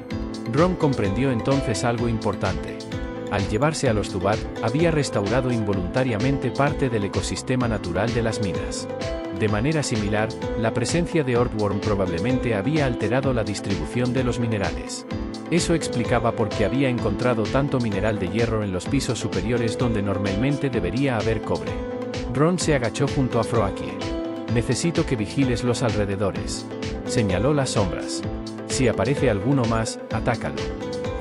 Ron comprendió entonces algo importante. Al llevarse a los Zubat, había restaurado involuntariamente parte del ecosistema natural de las minas. De manera similar, la presencia de Earthworm probablemente había alterado la distribución de los minerales. Eso explicaba por qué había encontrado tanto mineral de hierro en los pisos superiores donde normalmente debería haber cobre. Ron se agachó junto a Froakie. Necesito que vigiles los alrededores. Señaló las sombras. Si aparece alguno más, atácalo.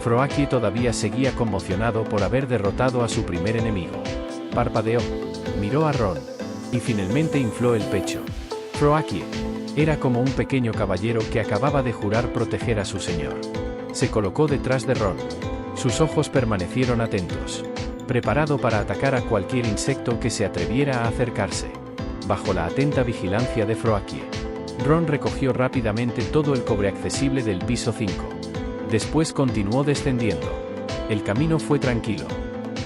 Froakie todavía seguía conmocionado por haber derrotado a su primer enemigo. Parpadeó. Miró a Ron. Y finalmente infló el pecho. Froakie era como un pequeño caballero que acababa de jurar proteger a su señor. Se colocó detrás de Ron. Sus ojos permanecieron atentos. Preparado para atacar a cualquier insecto que se atreviera a acercarse. Bajo la atenta vigilancia de Froakie, Ron recogió rápidamente todo el cobre accesible del piso 5. Después continuó descendiendo. El camino fue tranquilo.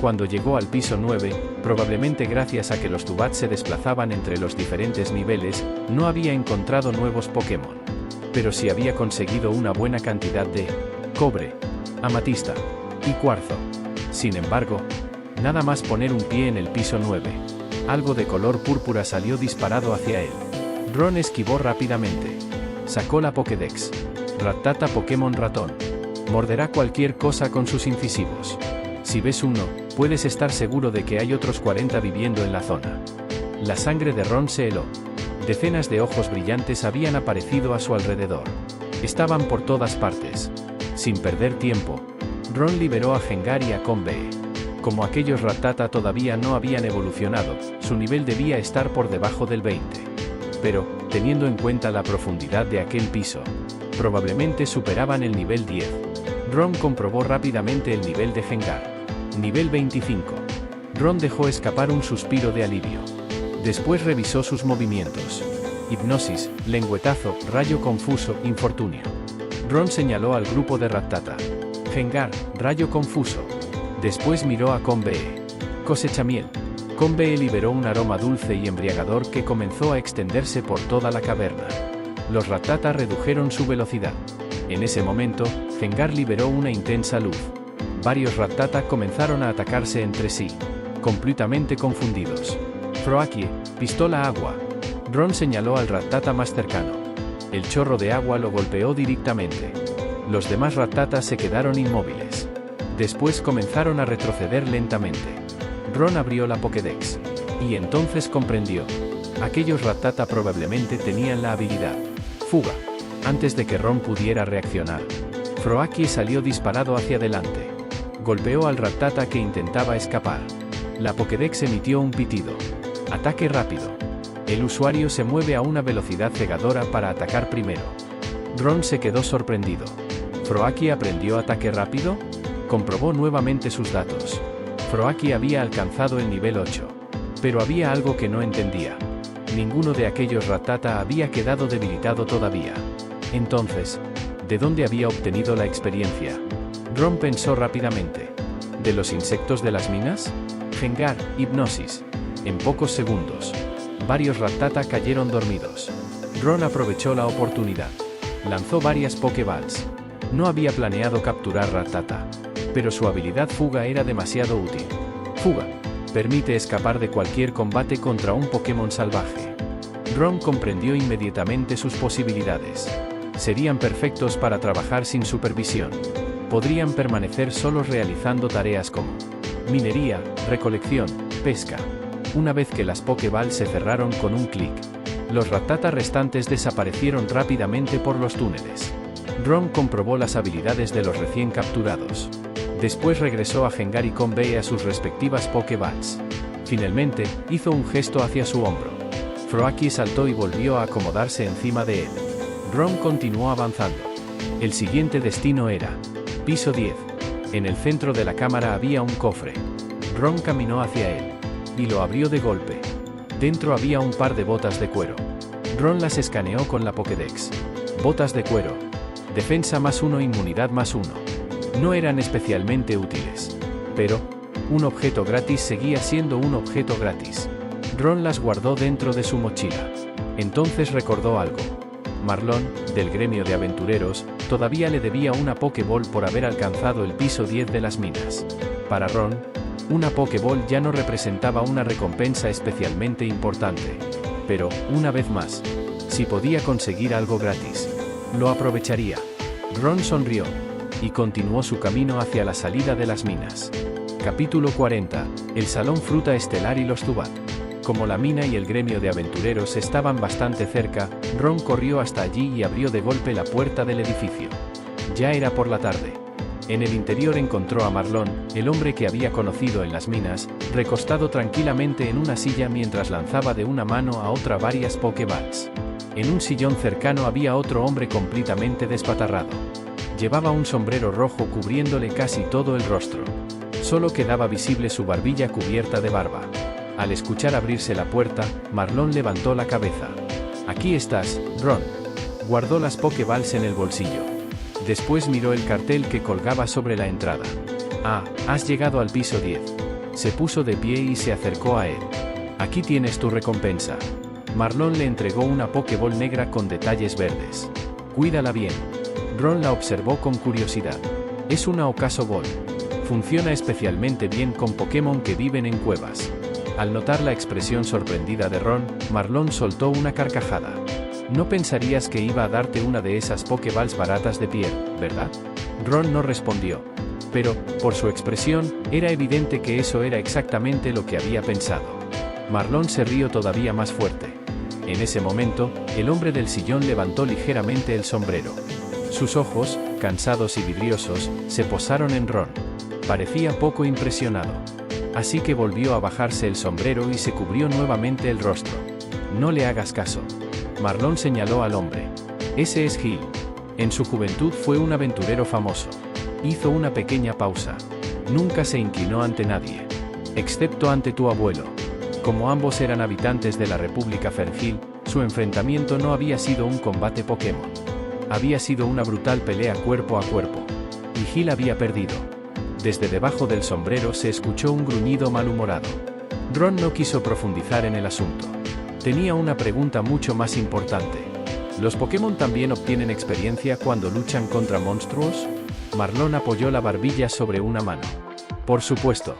Cuando llegó al piso 9, probablemente gracias a que los Zubat se desplazaban entre los diferentes niveles, no había encontrado nuevos Pokémon. Pero sí había conseguido una buena cantidad de cobre, amatista y cuarzo. Sin embargo, nada más poner un pie en el piso 9, algo de color púrpura salió disparado hacia él. Ron esquivó rápidamente. Sacó la Pokédex. Rattata Pokémon ratón. Morderá cualquier cosa con sus incisivos. Si ves uno, puedes estar seguro de que hay otros 40 viviendo en la zona. La sangre de Ron se heló. Decenas de ojos brillantes habían aparecido a su alrededor. Estaban por todas partes. Sin perder tiempo, Ron liberó a Gengar y a Combee. Como aquellos Rattata todavía no habían evolucionado, su nivel debía estar por debajo del 20. Pero, teniendo en cuenta la profundidad de aquel piso, probablemente superaban el nivel 10. Ron comprobó rápidamente el nivel de Gengar. Nivel 25. Ron dejó escapar un suspiro de alivio. Después revisó sus movimientos. Hipnosis, lengüetazo, rayo confuso, infortunio. Ron señaló al grupo de Rattata. Gengar, rayo confuso. Después miró a Combee. Cosecha miel. Combee liberó un aroma dulce y embriagador que comenzó a extenderse por toda la caverna. Los Rattata redujeron su velocidad. En ese momento, Gengar liberó una intensa luz. Varios Rattata comenzaron a atacarse entre sí, completamente confundidos. Froakie, pistola agua. Ron señaló al Rattata más cercano. El chorro de agua lo golpeó directamente. Los demás Rattata se quedaron inmóviles. Después comenzaron a retroceder lentamente. Ron abrió la Pokédex. Y entonces comprendió. Aquellos Rattata probablemente tenían la habilidad fuga. Antes de que Ron pudiera reaccionar, Froakie salió disparado hacia adelante. Golpeó al Rattata que intentaba escapar. La Pokédex emitió un pitido. Ataque rápido. El usuario se mueve a una velocidad cegadora para atacar primero. Ron se quedó sorprendido. ¿Froakie aprendió ataque rápido? Comprobó nuevamente sus datos. Froakie había alcanzado el nivel 8. Pero había algo que no entendía. Ninguno de aquellos Rattata había quedado debilitado todavía. Entonces, ¿de dónde había obtenido la experiencia? Ron pensó rápidamente. ¿De los insectos de las minas? Gengar, hipnosis. En pocos segundos, varios Rattata cayeron dormidos. Ron aprovechó la oportunidad. Lanzó varias Pokéballs. No había planeado capturar Rattata, pero su habilidad fuga era demasiado útil. Fuga. Permite escapar de cualquier combate contra un Pokémon salvaje. Ron comprendió inmediatamente sus posibilidades. Serían perfectos para trabajar sin supervisión. Podrían permanecer solos realizando tareas como minería, recolección, pesca. Una vez que las Pokéballs se cerraron con un clic, los Rattata restantes desaparecieron rápidamente por los túneles. Ron comprobó las habilidades de los recién capturados. Después regresó a Gengar y Combee a sus respectivas Pokéballs. Finalmente, hizo un gesto hacia su hombro. Froakie saltó y volvió a acomodarse encima de él. Ron continuó avanzando. El siguiente destino era piso 10. En el centro de la cámara había un cofre. Ron caminó hacia él y lo abrió de golpe. Dentro había un par de botas de cuero. Ron las escaneó con la Pokédex. Botas de cuero. Defensa +1, inmunidad +1. No eran especialmente útiles. Pero, un objeto gratis seguía siendo un objeto gratis. Ron las guardó dentro de su mochila. Entonces recordó algo. Marlon, del gremio de aventureros, todavía le debía una Pokéball por haber alcanzado el piso 10 de las minas. Para Ron, una Pokéball ya no representaba una recompensa especialmente importante. Pero, una vez más, si podía conseguir algo gratis, lo aprovecharía. Ron sonrió y continuó su camino hacia la salida de las minas. Capítulo 40. El Salón Fruta Estelar y los Zubat. Como la mina y el gremio de aventureros estaban bastante cerca, Ron corrió hasta allí y abrió de golpe la puerta del edificio. Ya era por la tarde. En el interior encontró a Marlon, el hombre que había conocido en las minas, recostado tranquilamente en una silla mientras lanzaba de una mano a otra varias Pokéballs. En un sillón cercano había otro hombre completamente despatarrado. Llevaba un sombrero rojo cubriéndole casi todo el rostro. Solo quedaba visible su barbilla cubierta de barba. Al escuchar abrirse la puerta, Marlon levantó la cabeza. «Aquí estás, Ron». Guardó las Pokéballs en el bolsillo. Después miró el cartel que colgaba sobre la entrada. «Ah, has llegado al piso 10». Se puso de pie y se acercó a él. «Aquí tienes tu recompensa». Marlon le entregó una Pokéball negra con detalles verdes. «Cuídala bien». Ron la observó con curiosidad. Es una Ocaso Ball. Funciona especialmente bien con Pokémon que viven en cuevas. Al notar la expresión sorprendida de Ron, Marlon soltó una carcajada. No pensarías que iba a darte una de esas Pokéballs baratas de Pierre, ¿verdad? Ron no respondió. Pero, por su expresión, era evidente que eso era exactamente lo que había pensado. Marlon se rió todavía más fuerte. En ese momento, el hombre del sillón levantó ligeramente el sombrero. Sus ojos, cansados y vidriosos, se posaron en Ron. Parecía poco impresionado. Así que volvió a bajarse el sombrero y se cubrió nuevamente el rostro. No le hagas caso. Marlon señaló al hombre. Ese es Gil. En su juventud fue un aventurero famoso. Hizo una pequeña pausa. Nunca se inclinó ante nadie. Excepto ante tu abuelo. Como ambos eran habitantes de la República Fernhill, su enfrentamiento no había sido un combate Pokémon. Había sido una brutal pelea cuerpo a cuerpo. Y Gil había perdido. Desde debajo del sombrero se escuchó un gruñido malhumorado. Ron no quiso profundizar en el asunto. Tenía una pregunta mucho más importante. ¿Los Pokémon también obtienen experiencia cuando luchan contra monstruos? Marlon apoyó la barbilla sobre una mano. Por supuesto.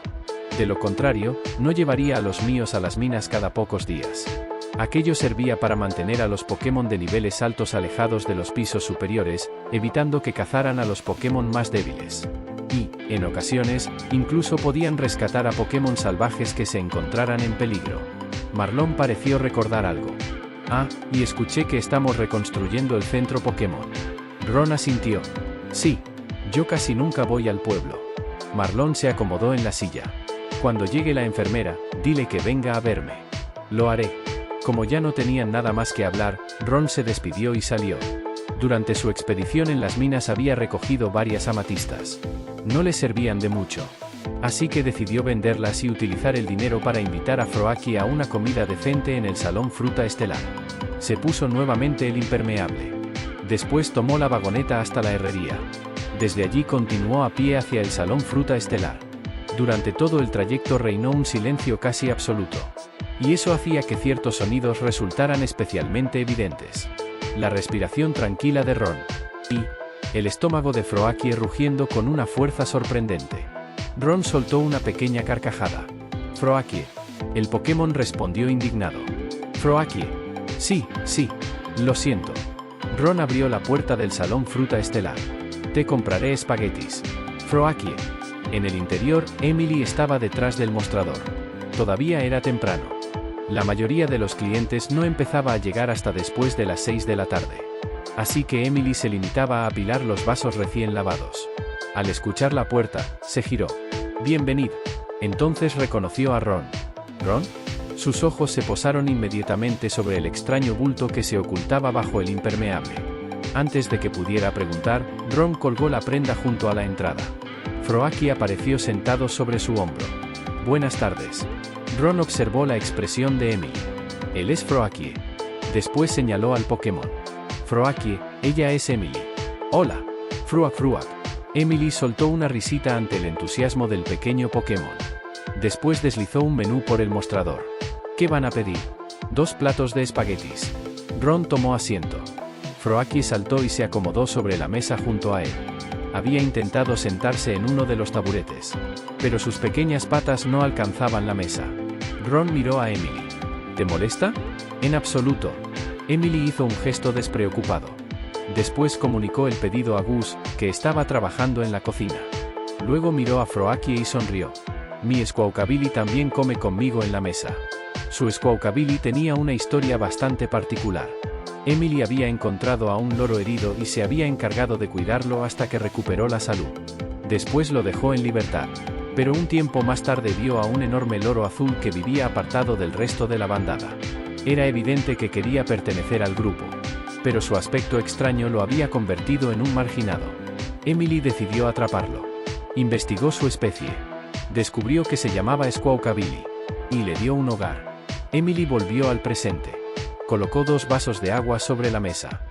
De lo contrario, no llevaría a los míos a las minas cada pocos días. Aquello servía para mantener a los Pokémon de niveles altos alejados de los pisos superiores, evitando que cazaran a los Pokémon más débiles. Y, en ocasiones, incluso podían rescatar a Pokémon salvajes que se encontraran en peligro. Marlon pareció recordar algo. Ah, y escuché que estamos reconstruyendo el centro Pokémon. Ron asintió. Sí. Yo casi nunca voy al pueblo. Marlon se acomodó en la silla. Cuando llegue la enfermera, dile que venga a verme. Lo haré. Como ya no tenían nada más que hablar, Ron se despidió y salió. Durante su expedición en las minas había recogido varias amatistas. No le servían de mucho. Así que decidió venderlas y utilizar el dinero para invitar a Froakie a una comida decente en el Salón Fruta Estelar. Se puso nuevamente el impermeable. Después tomó la vagoneta hasta la herrería. Desde allí continuó a pie hacia el Salón Fruta Estelar. Durante todo el trayecto reinó un silencio casi absoluto. Y eso hacía que ciertos sonidos resultaran especialmente evidentes. La respiración tranquila de Ron. Y el estómago de Froakie rugiendo con una fuerza sorprendente. Ron soltó una pequeña carcajada. Froakie. El Pokémon respondió indignado. Froakie. Sí, lo siento. Ron abrió la puerta del Salón Fruta Estelar. Te compraré espaguetis. Froakie. En el interior, Emily estaba detrás del mostrador. Todavía era temprano. La mayoría de los clientes no empezaba a llegar hasta después de las 6 de la tarde. Así que Emily se limitaba a apilar los vasos recién lavados. Al escuchar la puerta, se giró. Bienvenido. Entonces reconoció a Ron. ¿Ron? Sus ojos se posaron inmediatamente sobre el extraño bulto que se ocultaba bajo el impermeable. Antes de que pudiera preguntar, Ron colgó la prenda junto a la entrada. Froakie apareció sentado sobre su hombro. Buenas tardes. Ron observó la expresión de Emily. Él es Froakie. Después señaló al Pokémon. Froakie, ella es Emily. Hola. Fruak. Emily soltó una risita ante el entusiasmo del pequeño Pokémon. Después deslizó un menú por el mostrador. ¿Qué van a pedir? 2 platos de espaguetis. Ron tomó asiento. Froakie saltó y se acomodó sobre la mesa junto a él. Había intentado sentarse en uno de los taburetes, pero sus pequeñas patas no alcanzaban la mesa. Ron miró a Emily. ¿Te molesta? En absoluto. Emily hizo un gesto despreocupado. Después comunicó el pedido a Gus, que estaba trabajando en la cocina. Luego miró a Froakie y sonrió. Mi Squawkabilly también come conmigo en la mesa. Su Squawkabilly tenía una historia bastante particular. Emily había encontrado a un loro herido y se había encargado de cuidarlo hasta que recuperó la salud. Después lo dejó en libertad. Pero un tiempo más tarde vio a un enorme loro azul que vivía apartado del resto de la bandada. Era evidente que quería pertenecer al grupo. Pero su aspecto extraño lo había convertido en un marginado. Emily decidió atraparlo. Investigó su especie. Descubrió que se llamaba Squawkabilly. Y le dio un hogar. Emily volvió al presente. Colocó 2 vasos de agua sobre la mesa.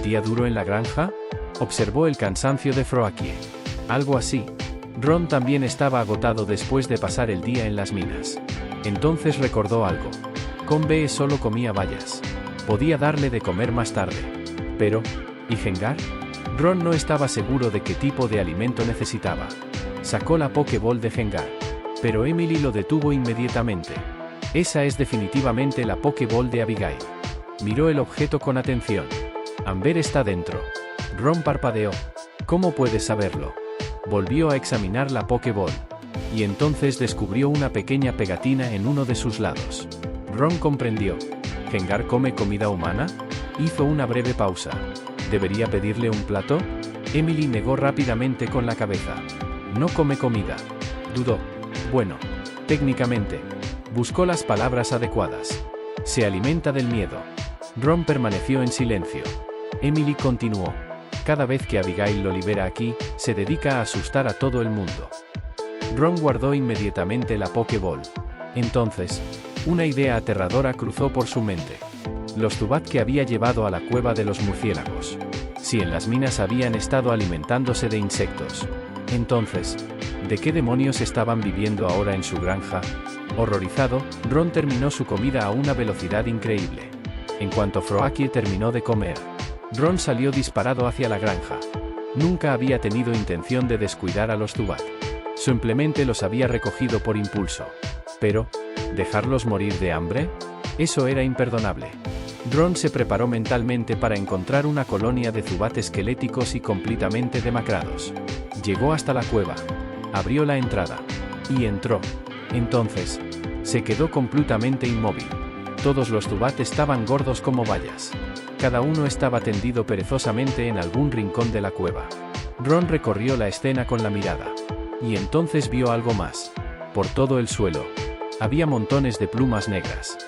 ¿Día duro en la granja? Observó el cansancio de Froakie. Algo así. Ron también estaba agotado después de pasar el día en las minas. Entonces recordó algo. Combe solo comía bayas. Podía darle de comer más tarde. Pero, ¿y Gengar? Ron no estaba seguro de qué tipo de alimento necesitaba. Sacó la Pokéball de Gengar. Pero Emily lo detuvo inmediatamente. Esa es definitivamente la Pokéball de Abigail. Miró el objeto con atención. Amber está dentro. Ron parpadeó. ¿Cómo puedes saberlo? Volvió a examinar la Pokéball. Y entonces descubrió una pequeña pegatina en uno de sus lados. Ron comprendió. ¿Gengar come comida humana? Hizo una breve pausa. ¿Debería pedirle un plato? Emily negó rápidamente con la cabeza. No come comida. Dudó. Bueno, técnicamente. Buscó las palabras adecuadas. Se alimenta del miedo. Ron permaneció en silencio. Emily continuó. Cada vez que Abigail lo libera aquí, se dedica a asustar a todo el mundo. Ron guardó inmediatamente la Pokéball. Entonces, una idea aterradora cruzó por su mente. Los Zubat que había llevado a la cueva de los murciélagos. Si en las minas habían estado alimentándose de insectos. Entonces, ¿de qué demonios estaban viviendo ahora en su granja? Horrorizado, Ron terminó su comida a una velocidad increíble. En cuanto Froakie terminó de comer, Ron salió disparado hacia la granja. Nunca había tenido intención de descuidar a los Zubat. Simplemente los había recogido por impulso. Pero, ¿dejarlos morir de hambre? Eso era imperdonable. Ron se preparó mentalmente para encontrar una colonia de Zubat esqueléticos y completamente demacrados. Llegó hasta la cueva. Abrió la entrada. Y entró. Entonces, se quedó completamente inmóvil. Todos los Zubat estaban gordos como bayas. Cada uno estaba tendido perezosamente en algún rincón de la cueva. Ron recorrió la escena con la mirada. Y entonces vio algo más. Por todo el suelo. Había montones de plumas negras.